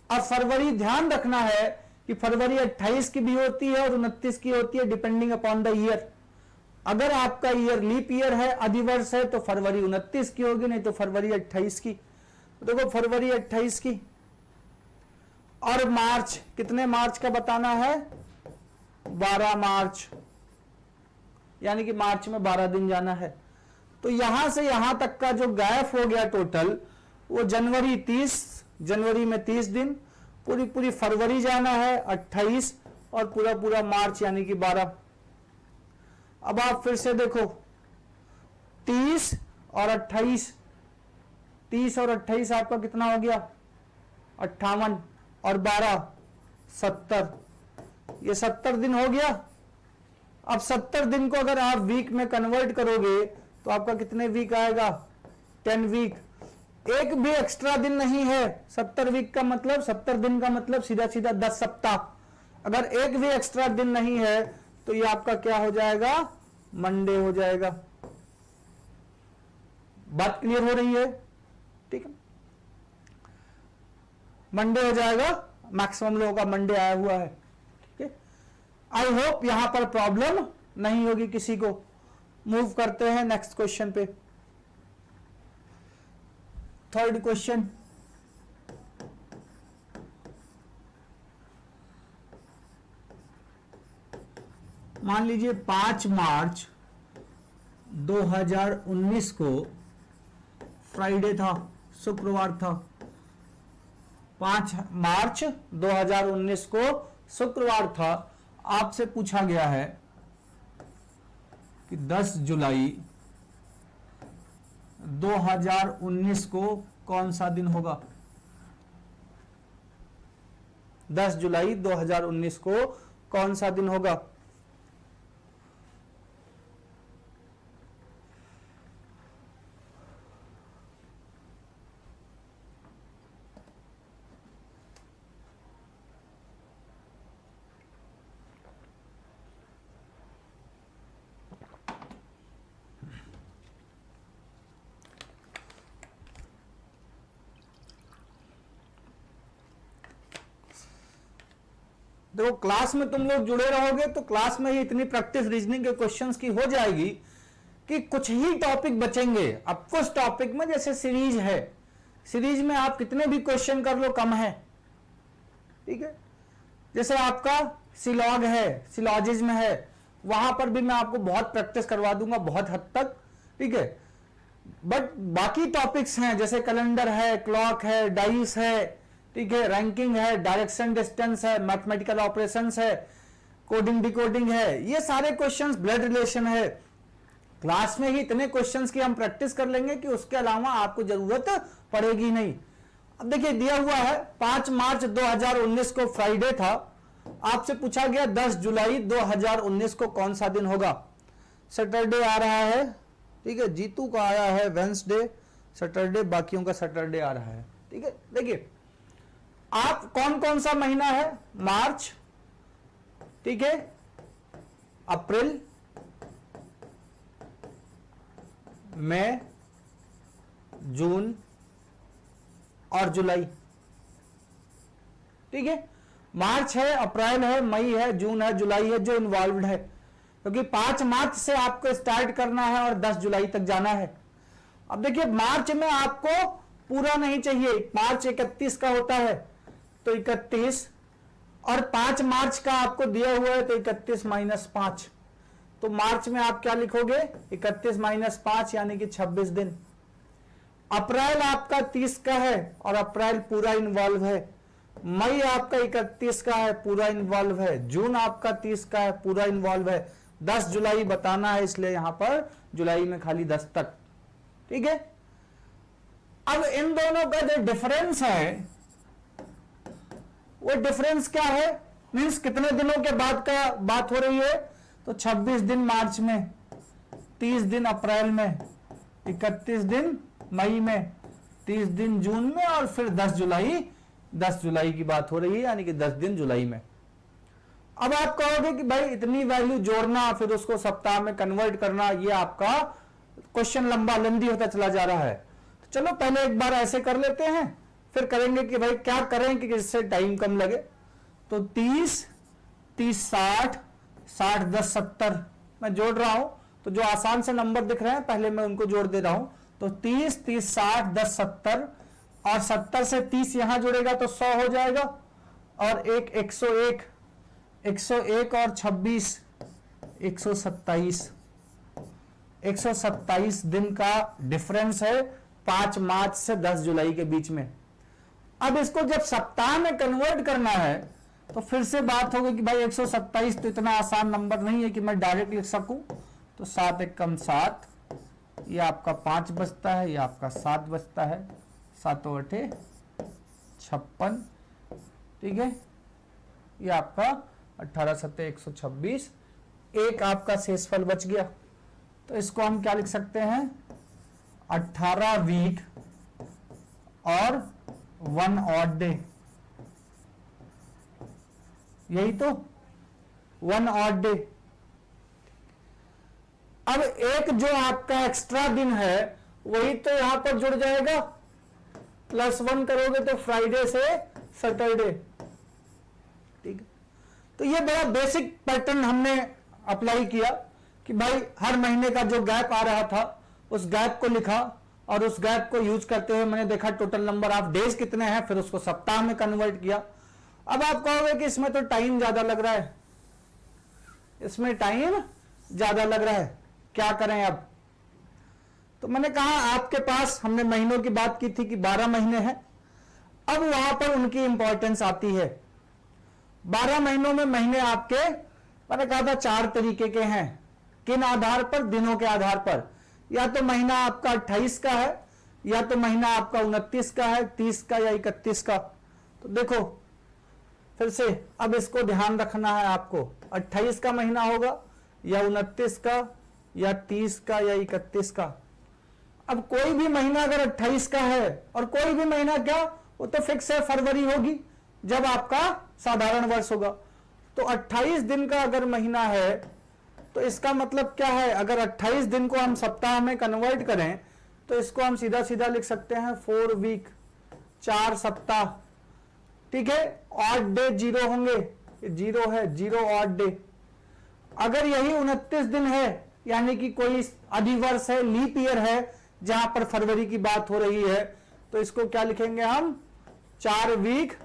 अब फरवरी ध्यान रखना है कि फरवरी 28 की भी होती है और 29 की होती है, डिपेंडिंग अपॉन द ईयर। अगर आपका ईयर लीप ईयर है, अधिवर्ष है, तो फरवरी 29 की होगी, नहीं तो फरवरी 28 की। देखो फरवरी 28 की। और मार्च, कितने मार्च का बताना है, 12 मार्च, यानी कि मार्च में 12 दिन जाना है। तो यहां से यहां तक का जो गैप हो गया टोटल, वो जनवरी 30, जनवरी में 30 दिन, पूरी फरवरी जाना है 28, और पूरा मार्च यानी कि 12। अब आप फिर से देखो, 30 और 28, 30 और 28 आपका कितना हो गया, 58, और 12 70, ये 70 दिन हो गया। अब 70 दिन को अगर आप वीक में कन्वर्ट करोगे तो आपका कितने वीक आएगा, 10 वीक। एक भी एक्स्ट्रा दिन नहीं है। 70 वीक का मतलब, 70 दिन का मतलब सीधा 10 सप्ताह। अगर एक भी एक्स्ट्रा दिन नहीं है तो ये आपका क्या हो जाएगा, मंडे हो जाएगा। बात क्लियर हो रही है, ठीक है। मंडे हो जाएगा, मैक्सिमम लोगों का मंडे आया हुआ है, ठीक है। आई होप यहां पर प्रॉब्लम नहीं होगी किसी को। मूव करते हैं नेक्स्ट क्वेश्चन पे। थर्ड क्वेश्चन, मान लीजिए 5 मार्च 2019 को फ्राइडे था, शुक्रवार था। 5 मार्च 2019 को शुक्रवार था। आपसे पूछा गया है कि 10 जुलाई 2019 को कौन सा दिन होगा। 10 जुलाई 2019 को कौन सा दिन होगा। देखो क्लास में तुम लोग जुड़े रहोगे तो क्लास में ही इतनी प्रैक्टिस रीजनिंग के क्वेश्चंस की हो जाएगी कि कुछ ही टॉपिक बचेंगे। अब कुछ टॉपिक में जैसे सीरीज है, सीरीज में आप कितने भी क्वेश्चन कर लो कम है, ठीक है। जैसे आपका सिलॉग है, सिलॉजिज्म है, वहां पर भी मैं आपको बहुत प्रैक्टिस करवा दूंगा बहुत हद तक, ठीक है। बट बाकी टॉपिक्स हैं जैसे कैलेंडर है, क्लॉक है, डाइस है, ठीक है, रैंकिंग है, डायरेक्शन डिस्टेंस है, मैथमेटिकल ऑपरेशंस है, कोडिंग डिकोडिंग है, ये सारे क्वेश्चंस, ब्लड रिलेशन है। क्लास में ही इतने क्वेश्चंस की हम प्रैक्टिस कर लेंगे कि उसके अलावा आपको जरूरत पड़ेगी नहीं। अब देखिए दिया हुआ है 5 मार्च 2019 को फ्राइडे था, आपसे पूछा गया 10 जुलाई 2019 को कौन सा दिन होगा। सैटरडे आ रहा है, ठीक है, जीतू का आया है वेंसडे, सैटरडे, बाकियों का सैटरडे आ रहा है, ठीक है। देखिए आप कौन कौन सा महीना है, मार्च, ठीक है, अप्रैल, मई, जून और जुलाई, ठीक है। मार्च है, अप्रैल है, मई है, जून है, जुलाई है जो इन्वॉल्व्ड है, क्योंकि 5 मार्च से आपको स्टार्ट करना है और 10 जुलाई तक जाना है। अब देखिए मार्च में आपको पूरा नहीं चाहिए, मार्च 31 का होता है तो 31, और 5 मार्च का आपको दिया हुआ है तो 31 - 5, तो मार्च में आप क्या लिखोगे 31 - 5 यानी कि 26 दिन। अप्रैल आपका 30 का है और अप्रैल पूरा इन्वॉल्व है। मई आपका 31 का है, पूरा इन्वॉल्व है। जून आपका 30 का है, पूरा इन्वॉल्व है। 10 जुलाई बताना है, इसलिए यहां पर जुलाई में खाली 10 तक, ठीक है। अब इन दोनों का जो डिफरेंस है वो डिफरेंस क्या है, मींस कितने दिनों के बाद का बात हो रही है, तो 26 दिन मार्च में, 30 दिन अप्रैल में, 31 दिन मई में, 30 दिन जून में और फिर 10 जुलाई की बात हो रही है, यानी कि 10 दिन जुलाई में। अब आप कहोगे कि भाई इतनी वैल्यू जोड़ना फिर उसको सप्ताह में कन्वर्ट करना, ये आपका क्वेश्चन लंबा लंबी होता चला जा रहा है। तो चलो पहले एक बार ऐसे कर लेते हैं, फिर करेंगे कि भाई क्या करें कि जिससे टाइम कम लगे। तो 30 60 60 10 70 मैं जोड़ रहा हूं, तो जो आसान से नंबर दिख रहे हैं पहले मैं उनको जोड़ दे रहा हूं। तो 30 30 60 10 70, और 70 से 30 यहां जुड़ेगा तो 100 हो जाएगा, और एक 101 और 26 127 दिन का डिफरेंस है 5 मार्च से 10 जुलाई के बीच में। अब इसको जब सप्ताह में कन्वर्ट करना है तो फिर से बात होगी कि भाई 127 तो इतना आसान नंबर नहीं है कि मैं डायरेक्ट लिख सकूं। तो 7 एकम 7, ये आपका 5 बचता है, ये आपका 7 बचता है, 7 8 56, ठीक है। ये आपका 18 7 126, एक आपका शेषफल बच गया। तो इसको हम क्या लिख सकते हैं, 18 वीक और 1 ऑड डे, यही तो 1 ऑड डे। अब एक जो आपका एक्स्ट्रा दिन है वही तो यहां पर जुड़ जाएगा, +1 करोगे तो फ्राइडे से सैटरडे, ठीक है। तो ये बड़ा बेसिक पैटर्न हमने अप्लाई किया कि भाई हर महीने का जो गैप आ रहा था उस गैप को लिखा, और उस गैप को यूज करते हुए मैंने देखा टोटल नंबर ऑफ डेज कितने हैं, फिर उसको सप्ताह में कन्वर्ट किया। अब आप कहोगे कि इसमें तो टाइम ज्यादा लग रहा है, इसमें टाइम ज्यादा लग रहा है, क्या करें अब। तो मैंने कहा आपके पास, हमने महीनों की बात की थी कि 12 महीने हैं, अब वहां पर उनकी इंपॉर्टेंस आती है। 12 महीनों में महीने आपके, मैंने कहा था 4 तरीके के हैं। किन आधार पर, दिनों के आधार पर। या तो महीना आपका 28 का है, या तो महीना आपका 29 का है, 30 का या 31 का। तो देखो फिर से, अब इसको ध्यान रखना है आपको, 28 का महीना होगा या 29 का या 30 का या 31 का। अब कोई भी महीना अगर 28 का है, और कोई भी महीना क्या, वो तो फिक्स है, फरवरी होगी जब आपका साधारण वर्ष होगा। तो 28 दिन का अगर महीना है तो इसका मतलब क्या है, अगर 28 दिन को हम सप्ताह में कन्वर्ट करें तो इसको हम सीधा सीधा लिख सकते हैं 4 वीक, 4 सप्ताह, ठीक है। ऑड डे 0 होंगे, 0 है, 0 ऑड डे। अगर यही 29 दिन है, यानी कि कोई अधिवर्ष है, लीप ईयर है, जहां पर फरवरी की बात हो रही है, तो इसको क्या लिखेंगे हम, 4 वीक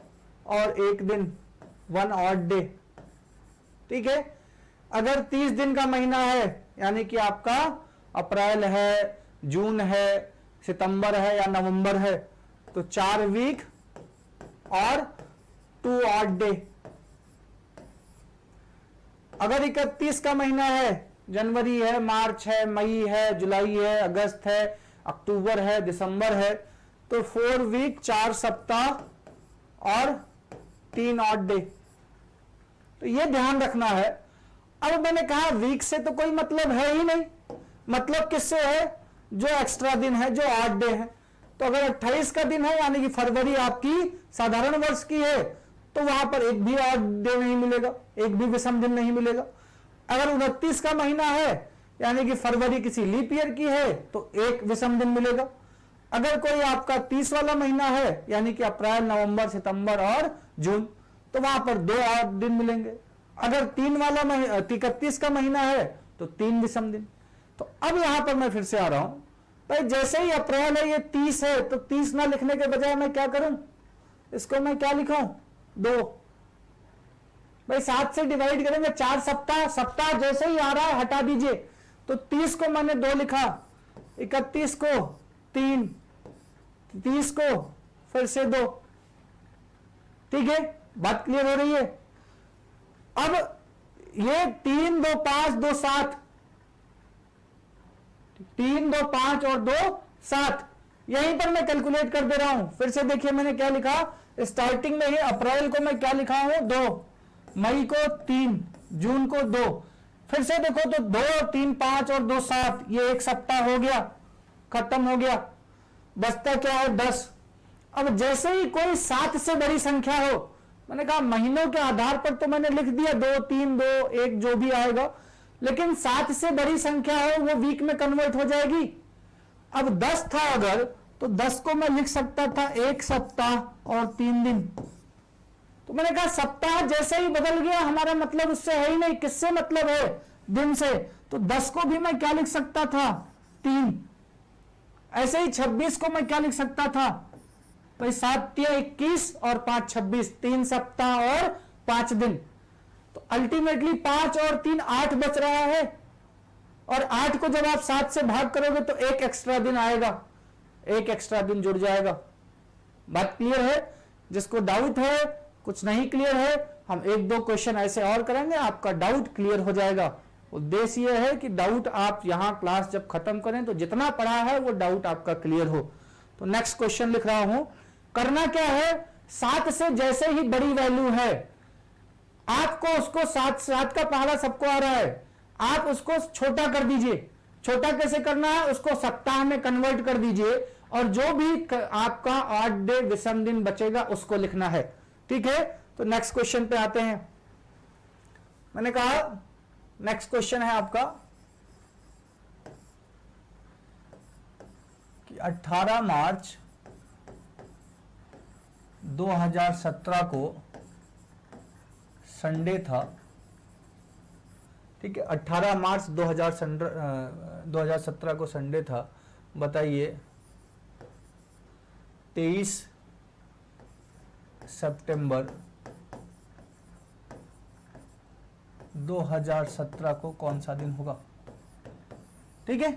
और 1 दिन, 1 ऑड डे। ठीक है, अगर 30 दिन का महीना है, यानी कि आपका अप्रैल है, जून है, सितंबर है या नवंबर है, तो 4 वीक और 2 ऑड डे। अगर 31 का महीना है, जनवरी है, मार्च है, मई है, जुलाई है, अगस्त है, अक्टूबर है, दिसंबर है, तो 4 वीक, 4 सप्ताह और 3 ऑड डे। तो ये ध्यान रखना है। अब मैंने कहा वीक से तो कोई मतलब है ही नहीं, मतलब किससे है, जो एक्स्ट्रा दिन है, जो ऑड डे है। तो अगर 28 का दिन है, यानी कि फरवरी आपकी साधारण वर्ष की है, तो वहां पर एक भी ऑड डे नहीं मिलेगा, एक भी विषम दिन नहीं मिलेगा। अगर 29 का महीना है, यानी कि फरवरी किसी लीप ईयर की है, तो एक विषम दिन मिलेगा। अगर कोई आपका 30 वाला महीना है, यानी कि अप्रैल, नवंबर, सितंबर और जून, तो वहां पर 2 ऑड दिन मिलेंगे। अगर 31 का महीना है, तो 3 विषम दिन। तो अब यहां पर मैं फिर से आ रहा हूं भाई, जैसे ही अप्रैल है, ये 30 है, तो 30 ना लिखने के बजाय मैं क्या करूं, इसको मैं क्या लिखूं, 2। भाई 7 से डिवाइड करेंगे, 4 सप्ताह, सप्ताह जैसे ही आ रहा है हटा दीजिए, तो 30 को मैंने 2 लिखा, 31 को 3, 30 को फिर से 2। ठीक है, बात क्लियर हो रही है। अब ये 3, 2, 5, 2, 7, 3, 2, 5 और 2, 7, यहीं पर मैं कैलकुलेट कर दे रहा हूं। फिर से देखिए मैंने क्या लिखा, स्टार्टिंग में ही अप्रैल को मैं क्या लिखा हूं, 2, मई को 3, जून को 2, फिर से देखो तो 2, 3, 5 और 2, 7, ये एक सप्ताह हो गया, खत्म हो गया, बचता क्या है, 10। अब जैसे ही कोई 7 से बड़ी संख्या हो, मैंने कहा महीनों के आधार पर तो मैंने लिख दिया 2, 3, 2, 1 जो भी आएगा, लेकिन 7 से बड़ी संख्या हो वो वीक में कन्वर्ट हो जाएगी। अब 10 था अगर, तो 10 को मैं लिख सकता था 1 सप्ताह और 3 दिन। तो मैंने कहा सप्ताह जैसे ही बदल गया, हमारा मतलब उससे है ही नहीं, किससे मतलब है, दिन से। तो 10 को भी मैं क्या लिख सकता था, 3। ऐसे ही 26 को मैं क्या लिख सकता था भाई, 7 या 21 और 5 26, 3 सप्ताह और 5 दिन। तो अल्टीमेटली 5 और 3 8 बच रहा है, और 8 को जब आप 7 से भाग करोगे तो एक एक्स्ट्रा दिन आएगा, एक एक्स्ट्रा दिन जुड़ जाएगा। बात क्लियर है? जिसको डाउट है, कुछ नहीं क्लियर है, हम 1-2 क्वेश्चन ऐसे और करेंगे, आपका डाउट क्लियर हो जाएगा। उद्देश्य यह है कि डाउट आप यहां क्लास जब खत्म करें तो जितना पढ़ा है वो डाउट आपका क्लियर हो। तो नेक्स्ट क्वेश्चन लिख रहा हूं, करना क्या है, 7 से जैसे ही बड़ी वैल्यू है, आपको उसको 7 का पहाड़ा सबको आ रहा है, आप उसको छोटा कर दीजिए। छोटा कैसे करना है, उसको सप्ताह में कन्वर्ट कर दीजिए, और जो भी आपका ऑड डे विषम दिन बचेगा उसको लिखना है। ठीक है, तो नेक्स्ट क्वेश्चन पे आते हैं। मैंने कहा नेक्स्ट क्वेश्चन है आपका कि 18 मार्च 2017 को संडे था। ठीक है, 18 मार्च 2017 को संडे था। बताइए 23 सितंबर 2017 को कौन सा दिन होगा। ठीक है,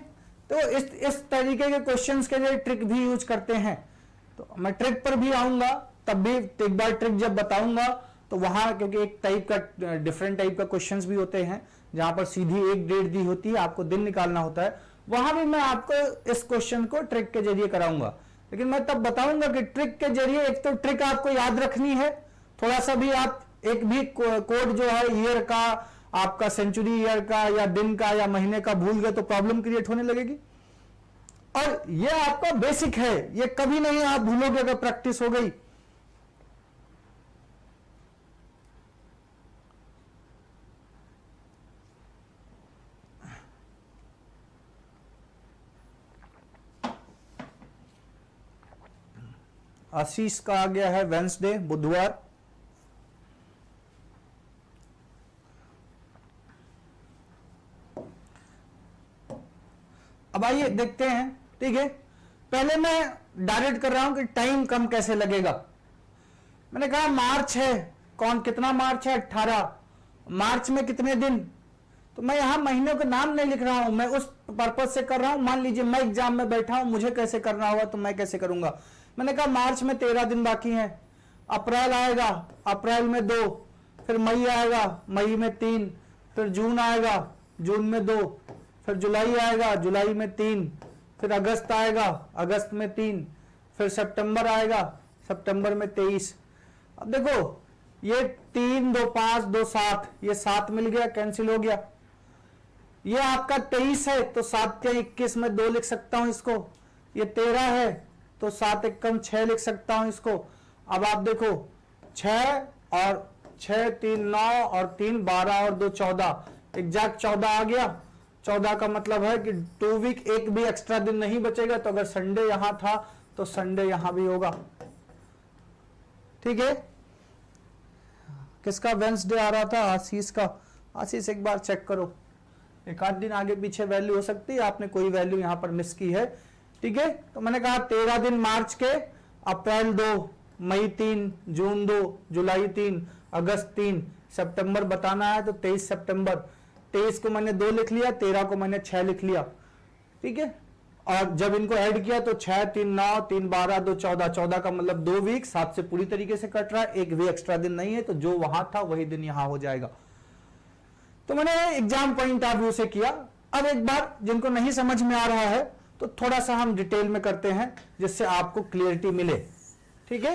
तो इस तरीके के क्वेश्चंस के लिए ट्रिक भी यूज करते हैं। तो मैं ट्रिक पर भी आऊंगा, तब भी एक बार ट्रिक जब बताऊंगा तो वहां, क्योंकि एक टाइप का डिफरेंट टाइप का क्वेश्चंस भी होते हैं जहां पर सीधी एक डेट दी होती है, आपको दिन निकालना होता है, वहां भी मैं आपको इस क्वेश्चन को ट्रिक के जरिए कराऊंगा। लेकिन मैं तब बताऊंगा कि ट्रिक के जरिए एक तो ट्रिक आपको याद रखनी है, थोड़ा सा भी आप एक भी कोड जो है ईयर का, आपका सेंचुरी ईयर का या दिन का या महीने का भूल गए तो प्रॉब्लम क्रिएट होने लगेगी। और ये आपका बेसिक है, ये कभी नहीं आप भूलोगे अगर प्रैक्टिस हो गई। आशीष का आ गया है वेंसडे, बुधवार। अब आइए देखते हैं। ठीक है, पहले मैं डायरेक्ट कर रहा हूं कि टाइम कम कैसे लगेगा। मैंने कहा मार्च है, कौन कितना मार्च है 18, मार्च में कितने दिन, तो मैं यहां महीनों के नाम नहीं लिख रहा हूं, मैं उस पर्पज से कर रहा हूं। मान लीजिए मैं एग्जाम में बैठा हूं, मुझे कैसे करना होगा तो मैं कैसे करूंगा। मैंने कहा मार्च में 13 दिन बाकी हैं, अप्रैल आएगा, अप्रैल में 2, फिर मई आएगा, मई में 3, फिर जून आएगा, जून में 2, फिर जुलाई आएगा, जुलाई में 3, फिर अगस्त आएगा, अगस्त में 3, फिर सितंबर आएगा, सितंबर में 23। अब देखो ये 3 2 5 2 7, ये 7 मिल गया, कैंसिल हो गया। ये आपका 23 है तो 7 या 21 में 2 लिख सकता हूं इसको। ये 13 है तो 7 एकम 6 लिख सकता हूं इसको। अब आप देखो 6 और 6 3 9 और 3 12 और 2 14, एग्जैक्ट 14 आ गया। 14 का मतलब है कि 2 वीक, एक भी एक्स्ट्रा दिन नहीं बचेगा। तो अगर संडे यहां था तो संडे यहां भी होगा। ठीक है, किसका वेंसडे आ रहा था? आशीष का। आशीष एक बार चेक करो, एक आध दिन आगे पीछे वैल्यू हो सकती है, आपने कोई वैल्यू यहां पर मिस की है। ठीक है, तो मैंने कहा 13 दिन मार्च के, अप्रैल 2, मई 3, जून 2, जुलाई 3, अगस्त 3, सितंबर बताना है तो 23 सितंबर। 23 को मैंने 2 लिख लिया, 13 को मैंने 6 लिख लिया। ठीक है, और जब इनको ऐड किया तो 6 3 9 3 12 2 14, 14 का मतलब 2 वीक 7 से पूरी तरीके से कट रहा है, एक भी एक्स्ट्रा दिन नहीं है, तो जो वहां था वही दिन यहां हो जाएगा। तो मैंने एग्जाम पॉइंट ऑफ व्यू से किया। अब एक बार जिनको नहीं समझ में आ रहा है तो थोड़ा सा हम डिटेल में करते हैं जिससे आपको क्लियरिटी मिले। ठीक है,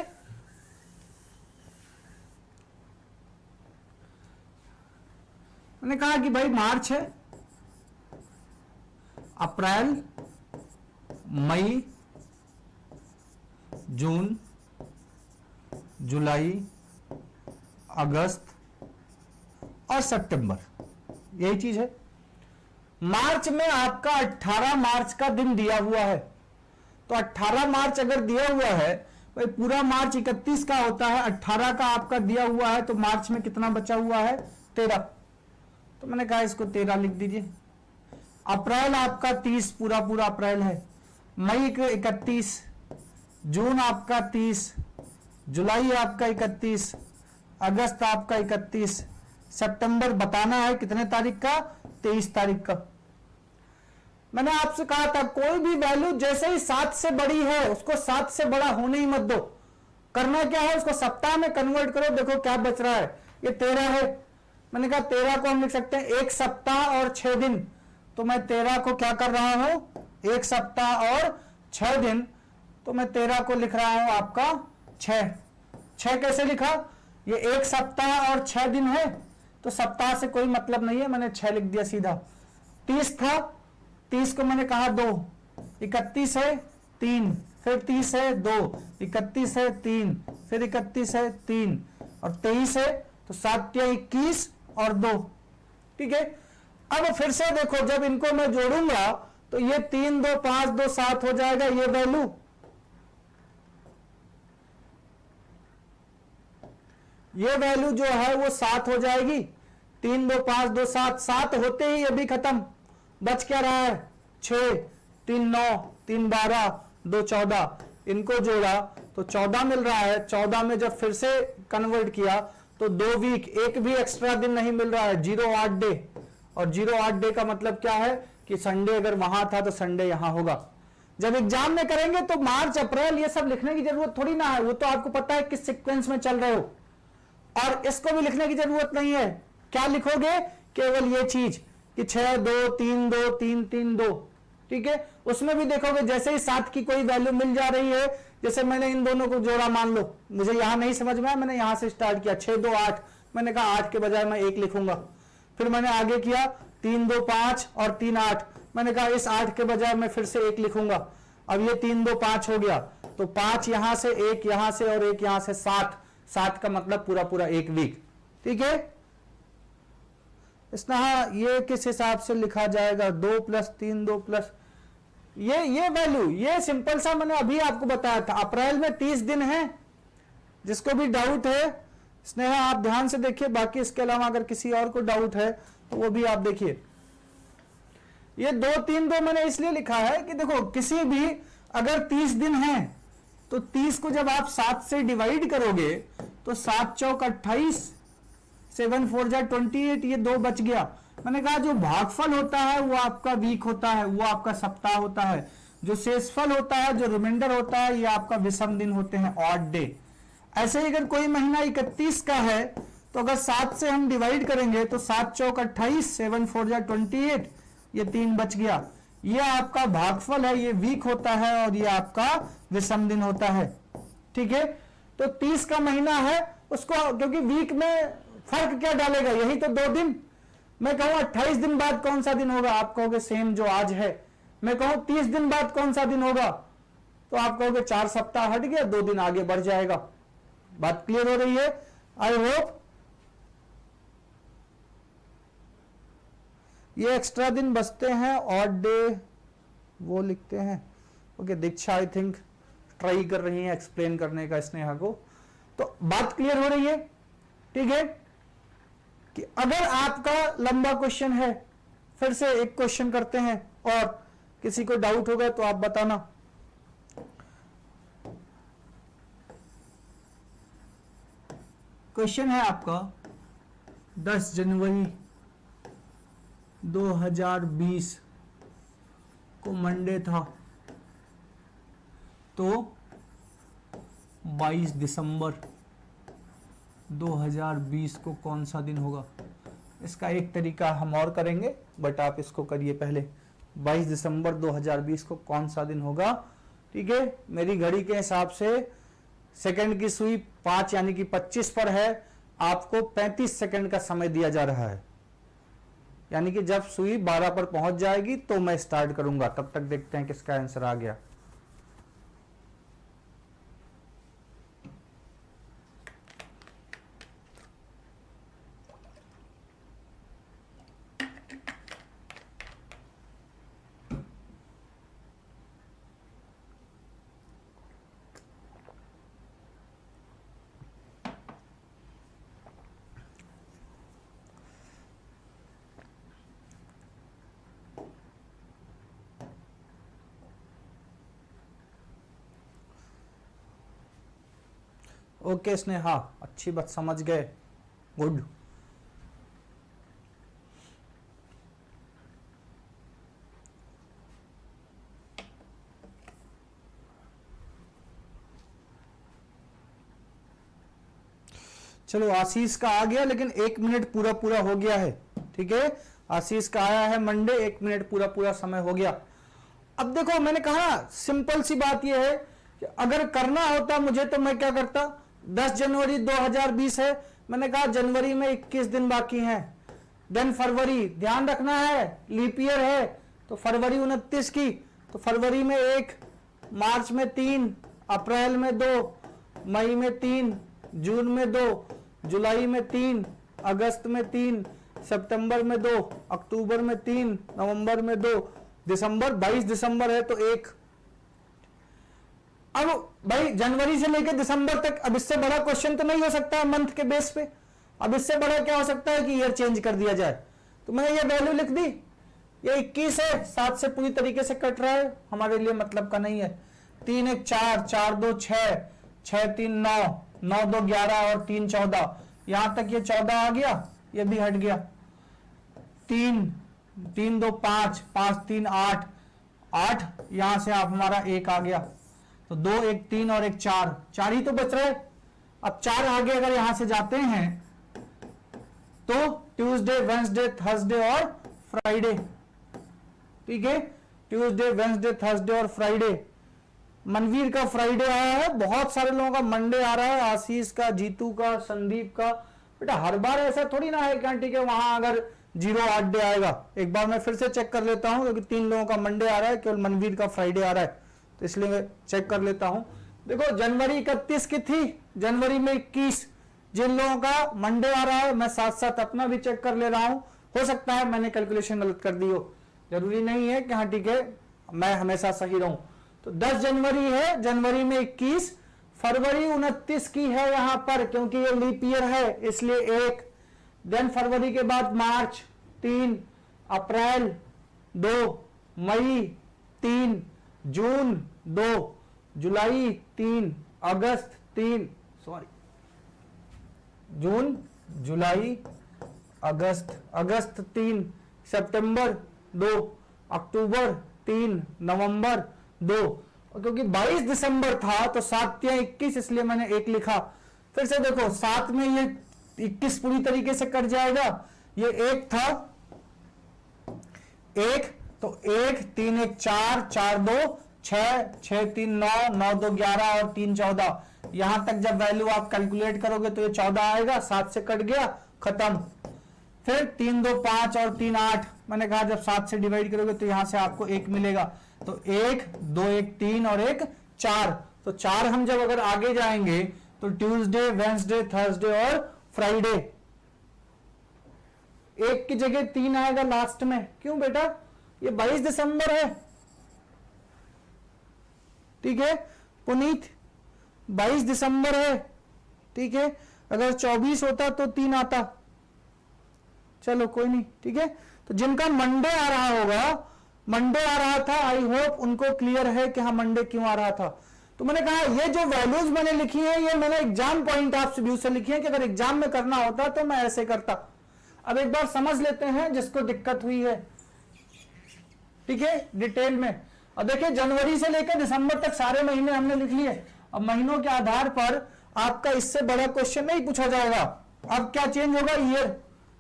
मैंने कहा कि भाई मार्च है, अप्रैल, मई, जून, जुलाई, अगस्त और सितंबर, यही चीज है। मार्च में आपका 18 मार्च का दिन दिया हुआ है, तो 18 मार्च अगर दिया हुआ है, भाई पूरा मार्च 31 का होता है, 18 का आपका दिया हुआ है, तो मार्च में कितना बचा हुआ है? 13। तो मैंने कहा इसको 13 लिख दीजिए। अप्रैल आपका 30, पूरा पूरा अप्रैल है, मई का 31, जून आपका 30, जुलाई आपका 31, अगस्त आपका 31, सितंबर बताना है कितने तारीख का? 23 तारीख का। मैंने आपसे कहा था कोई भी वैल्यू जैसे ही 7 से बड़ी है उसको 7 से बड़ा होने ही मत दो। करना क्या है, उसको सप्ताह में कन्वर्ट करो, देखो क्या बच रहा है। ये 13 है, मैंने कहा 13 को हम लिख सकते हैं 1 सप्ताह और 6 दिन। तो मैं 13 को क्या कर रहा हूं? 1 सप्ताह और 6 दिन। तो मैं 13 को लिख रहा हूं आपका 6। 6 कैसे लिखा? ये 1 सप्ताह और 6 दिन है, तो सप्ताह से कोई मतलब नहीं है, मैंने 6 लिख दिया सीधा। 30 था, 30 को मैंने कहा 2, 31 है 3, फिर 30 है 2, 31 है 3, फिर 31 है 3 और 23 है, तो 7 या 21 और 2। ठीक है, अब फिर से देखो जब इनको मैं जोड़ूंगा तो ये 3 2 5 2 7 हो जाएगा। ये वैल्यू जो है वो 7 हो जाएगी। 3 2 5 2 7, 7 होते ही ये भी खत्म। बच क्या रहा है? 6 3 9 3 12 2 14, इनको जोड़ा तो 14 मिल रहा है। 14 में जब फिर से कन्वर्ट किया तो 2 वीक, एक भी एक्स्ट्रा दिन नहीं मिल रहा है, 0-8 डे। और 0-8 डे का मतलब क्या है कि संडे अगर वहां था तो संडे यहां होगा। जब एग्जाम में करेंगे तो मार्च अप्रैल ये सब लिखने की जरूरत थोड़ी ना है, वो तो आपको पता है किस सीक्वेंस में चल रहे हो, और इसको भी लिखने की जरूरत नहीं है। क्या लिखोगे? केवल ये चीज कि 6 2 3 2 3 3 2। ठीक है, उसमें भी देखोगे जैसे ही 7 की कोई वैल्यू मिल जा रही है, जैसे मैंने इन दोनों को जोड़ा, मान लो मुझे यहां नहीं समझ में आया, मैंने यहां से स्टार्ट किया 6 2 8, मैंने कहा 8 के बजाय मैं 1 लिखूंगा। फिर मैंने आगे किया 3 2 5 और 3 8, मैंने कहा इस 8 के बजाय मैं फिर से 1 लिखूंगा। अब ये 3 2 5 हो गया, तो 5 यहां से, 1 यहां से और 1 यहां से, 7। 7 का मतलब पूरा पूरा 1 वीक। ठीक है, इसमें ये किस हिसाब से लिखा जाएगा? 2 + 3 2 प्लस ये वैल्यू, ये सिंपल सा मैंने अभी आपको बताया था। अप्रैल में 30 दिन है, जिसको भी डाउट है स्नेहा आप ध्यान से देखिए, बाकी इसके अलावा अगर किसी और को डाउट है तो वो भी आप देखिए। ये 2 3 2 मैंने इसलिए लिखा है कि देखो किसी भी अगर 30 दिन है तो 30 को जब आप 7 से डिवाइड करोगे तो 7 चौक 28, 7 4 जा 28, ये 2 बच गया। मैंने कहा जो भागफल होता है वो आपका वीक होता है, वो आपका सप्ताह होता है। जो शेषफल होता है, जो रिमाइंडर होता है, ये आपका विषम दिन होते हैं, ऑड डे। ऐसे ही अगर कोई महीना 31 का है तो अगर 7 से हम डिवाइड करेंगे तो 7 चौक 28, 7 4 जा 28, ये 3 बच गया। ये आपका भागफल है, ये वीक होता है और ये आपका विषम दिन होता है। ठीक है, तो 30 का महीना है उसको, क्योंकि वीक में फर्क क्या डालेगा, यही तो 2 दिन। मैं कहूं 28 दिन बाद कौन सा दिन होगा, आप कहोगे सेम जो आज है। मैं कहूं 30 दिन बाद कौन सा दिन होगा, तो आप कहोगे 4 सप्ताह हट गया, 2 दिन आगे बढ़ जाएगा। बात क्लियर हो रही है? I hope. ये एक्स्ट्रा दिन बचते हैं, ऑड डे वो लिखते हैं। Okay, Diksha I think try कर रही है एक्सप्लेन करने का स्नेहा को, तो बात क्लियर हो रही है। ठीक है, कि अगर आपका लंबा क्वेश्चन है, फिर से एक क्वेश्चन करते हैं, और किसी को डाउट होगा तो आप बताना। क्वेश्चन है आपका 10 जनवरी 2020 को मंडे था, तो 22 दिसंबर 2020 को कौन सा दिन होगा। इसका एक तरीका हम और करेंगे, बट आप इसको करिए पहले। 22 दिसंबर 2020 को कौन सा दिन होगा। ठीक है, मेरी घड़ी के हिसाब से सेकंड की सुई 5 यानी कि 25 पर है, आपको 35 सेकंड का समय दिया जा रहा है। यानी कि जब सुई 12 पर पहुंच जाएगी तो मैं स्टार्ट करूंगा, तब तक देखते हैं किसका आंसर आ गया। ओके स्नेहा, अच्छी बात, समझ गए, गुड। चलो आशीष का आ गया, लेकिन 1 मिनट पूरा पूरा हो गया है। ठीक है, आशीष का आया है मंडे, 1 मिनट पूरा पूरा समय हो गया। अब देखो, मैंने कहा सिंपल सी बात यह है कि अगर करना होता मुझे तो मैं क्या करता। 10 जनवरी 2020 है, मैंने कहा जनवरी में 21 दिन बाकी हैं। देन फरवरी, ध्यान रखना है लीप ईयर है, तो फरवरी 29 की, तो फरवरी में 1, मार्च में 3, अप्रैल में 2, मई में 3, जून में 2, जुलाई में 3, अगस्त में 3, सितंबर में 2, अक्टूबर में 3, नवंबर में 2, दिसंबर 22 दिसंबर है तो 1। अब भाई जनवरी से लेकर दिसंबर तक, अब इससे बड़ा क्वेश्चन तो नहीं हो सकता है मंथ के बेस पे। अब इससे बड़ा क्या हो सकता है कि ईयर चेंज कर दिया जाए। तो मैंने ये वैल्यू लिख दी, ये 21 है, 7 से पूरी तरीके से कट रहा है, हमारे लिए मतलब का नहीं है। 3 1 4, 4 2 6, 6 3 9, 9 2 11 और 3 14, यहां तक ये 14 आ गया, ये भी हट गया। 3 3 2 5, 5 3 8, 8 यहां से आप हमारा 1 आ गया, तो 2 1 3 और 1 4, 4 ही तो बच रहे। अब 4 आगे अगर यहां से जाते हैं तो ट्यूसडे, वेंसडे, थर्सडे और फ्राइडे। ठीक है, ट्यूसडे, वेंसडे, थर्सडे और फ्राइडे। मनवीर का फ्राइडे आया है, बहुत सारे लोगों का मंडे आ रहा है, आशीष का, जीतू का, संदीप का। बेटा हर बार ऐसा थोड़ी ना है क्या, ठीक है वहां अगर 0 8 डे आएगा। एक बार मैं फिर से चेक कर लेता हूं, क्योंकि 3 लोगों का मंडे आ रहा है, केवल मनवीर का फ्राइडे आ रहा है, तो इसलिए मैं चेक कर लेता हूं। देखो जनवरी 31 की थी, जनवरी में 21, जिन लोगों का मंडे आ रहा है मैं साथ साथ अपना भी चेक कर ले रहा हूं। हो सकता है मैंने कैलकुलेशन गलत कर दी हो, जरूरी नहीं है कि हाँ ठीक है मैं हमेशा सही रहूं। तो 10 जनवरी है, जनवरी में 21, फरवरी 29 की है यहां पर, क्योंकि ये लीप ईयर है इसलिए 1। देन फरवरी के बाद मार्च 3, अप्रैल 2, मई 3, जून 2, जुलाई 3, अगस्त 3, सॉरी जून, जुलाई, अगस्त 3, सितंबर 2, अक्टूबर 3, नवंबर 2। और क्योंकि 22 दिसंबर था तो 7 या 21, इसलिए मैंने 1 लिखा। फिर से देखो 7 में ये 21 पूरी तरीके से कट जाएगा, ये 1 था, 1 तो 1, 3 1 4, 4 2 6, 6 3 9, 9 2 11 और 3 14। यहां तक जब वैल्यू आप कैलकुलेट करोगे तो ये 14 आएगा, 7 से कट गया, खत्म। फिर 3 2 5 और 3 8, मैंने कहा जब 7 से डिवाइड करोगे तो यहां से आपको 1 मिलेगा, तो 1 2 1 3 और 1 4। तो 4 हम जब अगर आगे जाएंगे तो ट्यूसडे, वेंसडे, थर्सडे और फ्राइडे। 1 की जगह 3 आएगा लास्ट में, क्यों बेटा? ये 22 दिसंबर है, ठीक है पुनीत, 22 दिसंबर है, ठीक है। अगर 24 होता तो 3 आता, चलो कोई नहीं, ठीक है। तो जिनका मंडे आ रहा होगा, मंडे आ रहा था, आई होप उनको क्लियर है कि हाँ मंडे क्यों आ रहा था। तो मैंने कहा ये जो वैल्यूज मैंने लिखी है ये मैंने एग्जाम पॉइंट ऑफ व्यू से लिखी है कि अगर एग्जाम में करना होता तो मैं ऐसे करता। अब एक बार समझ लेते हैं जिसको दिक्कत हुई है, ठीक है, डिटेल में। अब देखिए जनवरी से लेकर दिसंबर तक सारे महीने हमने लिख लिए। अब महीनों के आधार पर आपका इससे बड़ा क्वेश्चन नहीं पूछा जाएगा। अब क्या चेंज होगा? ईयर।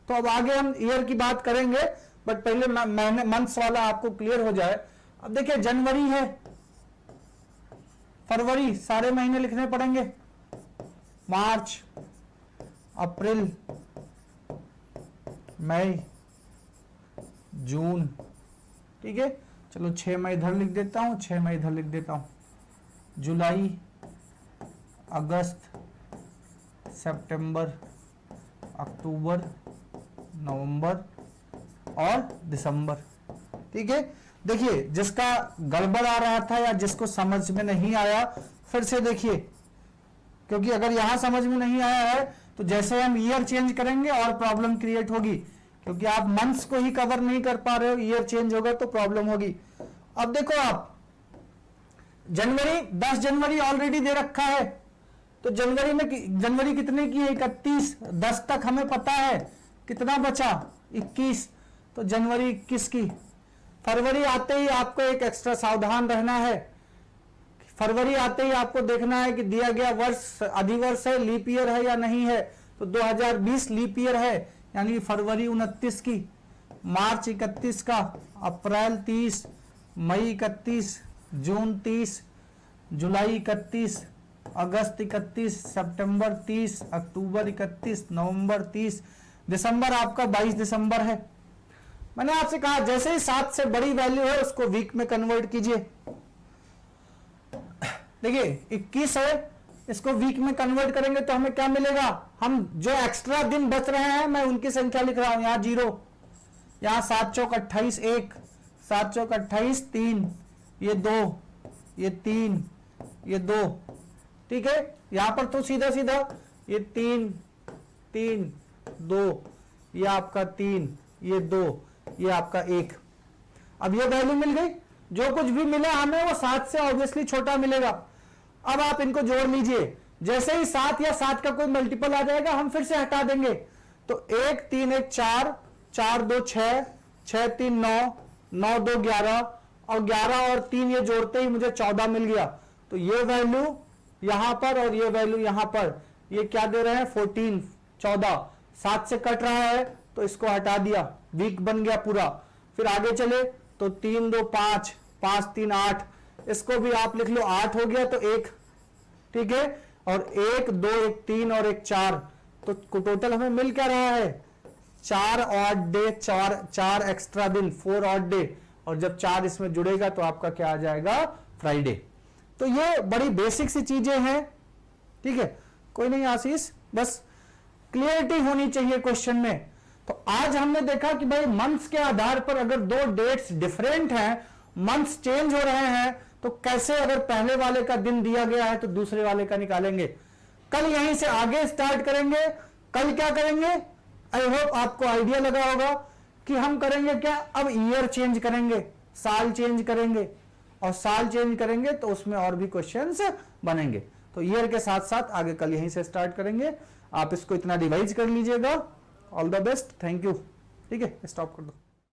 तो अब आगे हम ईयर की बात करेंगे, बट पहले महीने मंथ्स वाला आपको क्लियर हो जाए। अब देखिए जनवरी है, फरवरी, सारे महीने लिखने पड़ेंगे, मार्च, अप्रैल, मई, जून, ठीक है। चलो 6 मैं इधर लिख देता हूं, 6 मैं इधर लिख देता हूं, जुलाई, अगस्त, सितंबर, अक्टूबर, नवंबर और दिसंबर, ठीक है। देखिए जिसका गड़बड़ आ रहा था या जिसको समझ में नहीं आया फिर से देखिए, क्योंकि अगर यहां समझ में नहीं आया है तो जैसे हम ईयर चेंज करेंगे और प्रॉब्लम क्रिएट होगी, क्योंकि आप मंथ्स को ही कवर नहीं कर पा रहे हो, ईयर चेंज होगा तो प्रॉब्लम होगी। अब देखो आप जनवरी, 10 जनवरी ऑलरेडी दे रखा है, तो जनवरी कितने की है? 31। 10 तक हमें पता है, कितना बचा? 21, तो जनवरी 21 की। फरवरी आते ही आपको एक एक्स्ट्रा सावधान रहना है, फरवरी आते ही आपको देखना है कि दिया गया वर्ष अधिवर्ष है, लीप ईयर है या नहीं है। तो 2020 लीप ईयर है, यानी फरवरी 29 की, मार्च 31 का, अप्रैल 30, मई 31, जून 30, जुलाई 31, अगस्त 31, सितंबर 30, अक्टूबर 31, नवंबर 30, दिसंबर आपका 22 दिसंबर है। मैंने आपसे कहा जैसे ही 7 से बड़ी वैल्यू है उसको वीक में कन्वर्ट कीजिए। देखिए 21 है, इसको वीक में कन्वर्ट करेंगे तो हमें क्या मिलेगा? हम जो एक्स्ट्रा दिन बच रहे हैं मैं उनकी संख्या लिख रहा हूं, यहां 0, यहां 7 चौक 28 1, 7 चौक 28 3, ये 2, ये 3, ये 2, ठीक है। यहां पर तो सीधा सीधा ये 3 3 2, ये आपका 3, ये 2, ये आपका 1। अब ये वैल्यू मिल गई, जो कुछ भी मिला हमें वो 7 से ऑब्वियसली छोटा मिलेगा। अब आप इनको जोड़ लीजिए, जैसे ही 7 या 7 का कोई मल्टीपल आ जाएगा हम फिर से हटा देंगे। तो 1 3 1 4, 4 2 6, 6 3 9, 9 2 11 और 11 और 3 ये जोड़ते ही मुझे 14 मिल गया। तो ये वैल्यू यहां पर और ये वैल्यू यहां पर, ये क्या दे रहे हैं? 14 14। 7 से कट रहा है तो इसको हटा दिया, वीक बन गया पूरा। फिर आगे चले तो 3 2 5, 5 3 8, इसको भी आप लिख लो, 8 हो गया तो 1, ठीक है। और 1 2 1 3 और 1 4, तो टोटल हमें मिल क्या रहा है? 4 ऑड डे, 4 एक्स्ट्रा दिन, 4 ऑड डे। और जब 4 इसमें जुड़ेगा तो आपका क्या आ जाएगा? फ्राइडे। तो ये बड़ी बेसिक सी चीजें हैं, ठीक है। कोई नहीं आशीष, बस क्लियरिटी होनी चाहिए क्वेश्चन में। तो आज हमने देखा कि भाई मंथ्स के आधार पर अगर 2 डेट्स डिफरेंट हैं, मंथ्स चेंज हो रहे हैं, तो कैसे अगर पहले वाले का दिन दिया गया है तो दूसरे वाले का निकालेंगे। कल यहीं से आगे स्टार्ट करेंगे। कल क्या करेंगे? आई होप आपको आइडिया लगा होगा कि हम करेंगे क्या? अब ईयर चेंज करेंगे, साल चेंज करेंगे। और साल चेंज करेंगे तो उसमें और भी क्वेश्चंस बनेंगे। तो ईयर के साथ साथ आगे कल यहीं से स्टार्ट करेंगे। आप इसको इतना रिवाइज कर लीजिएगा। All the best, thank you. ठीक है, स्टॉप कर दो।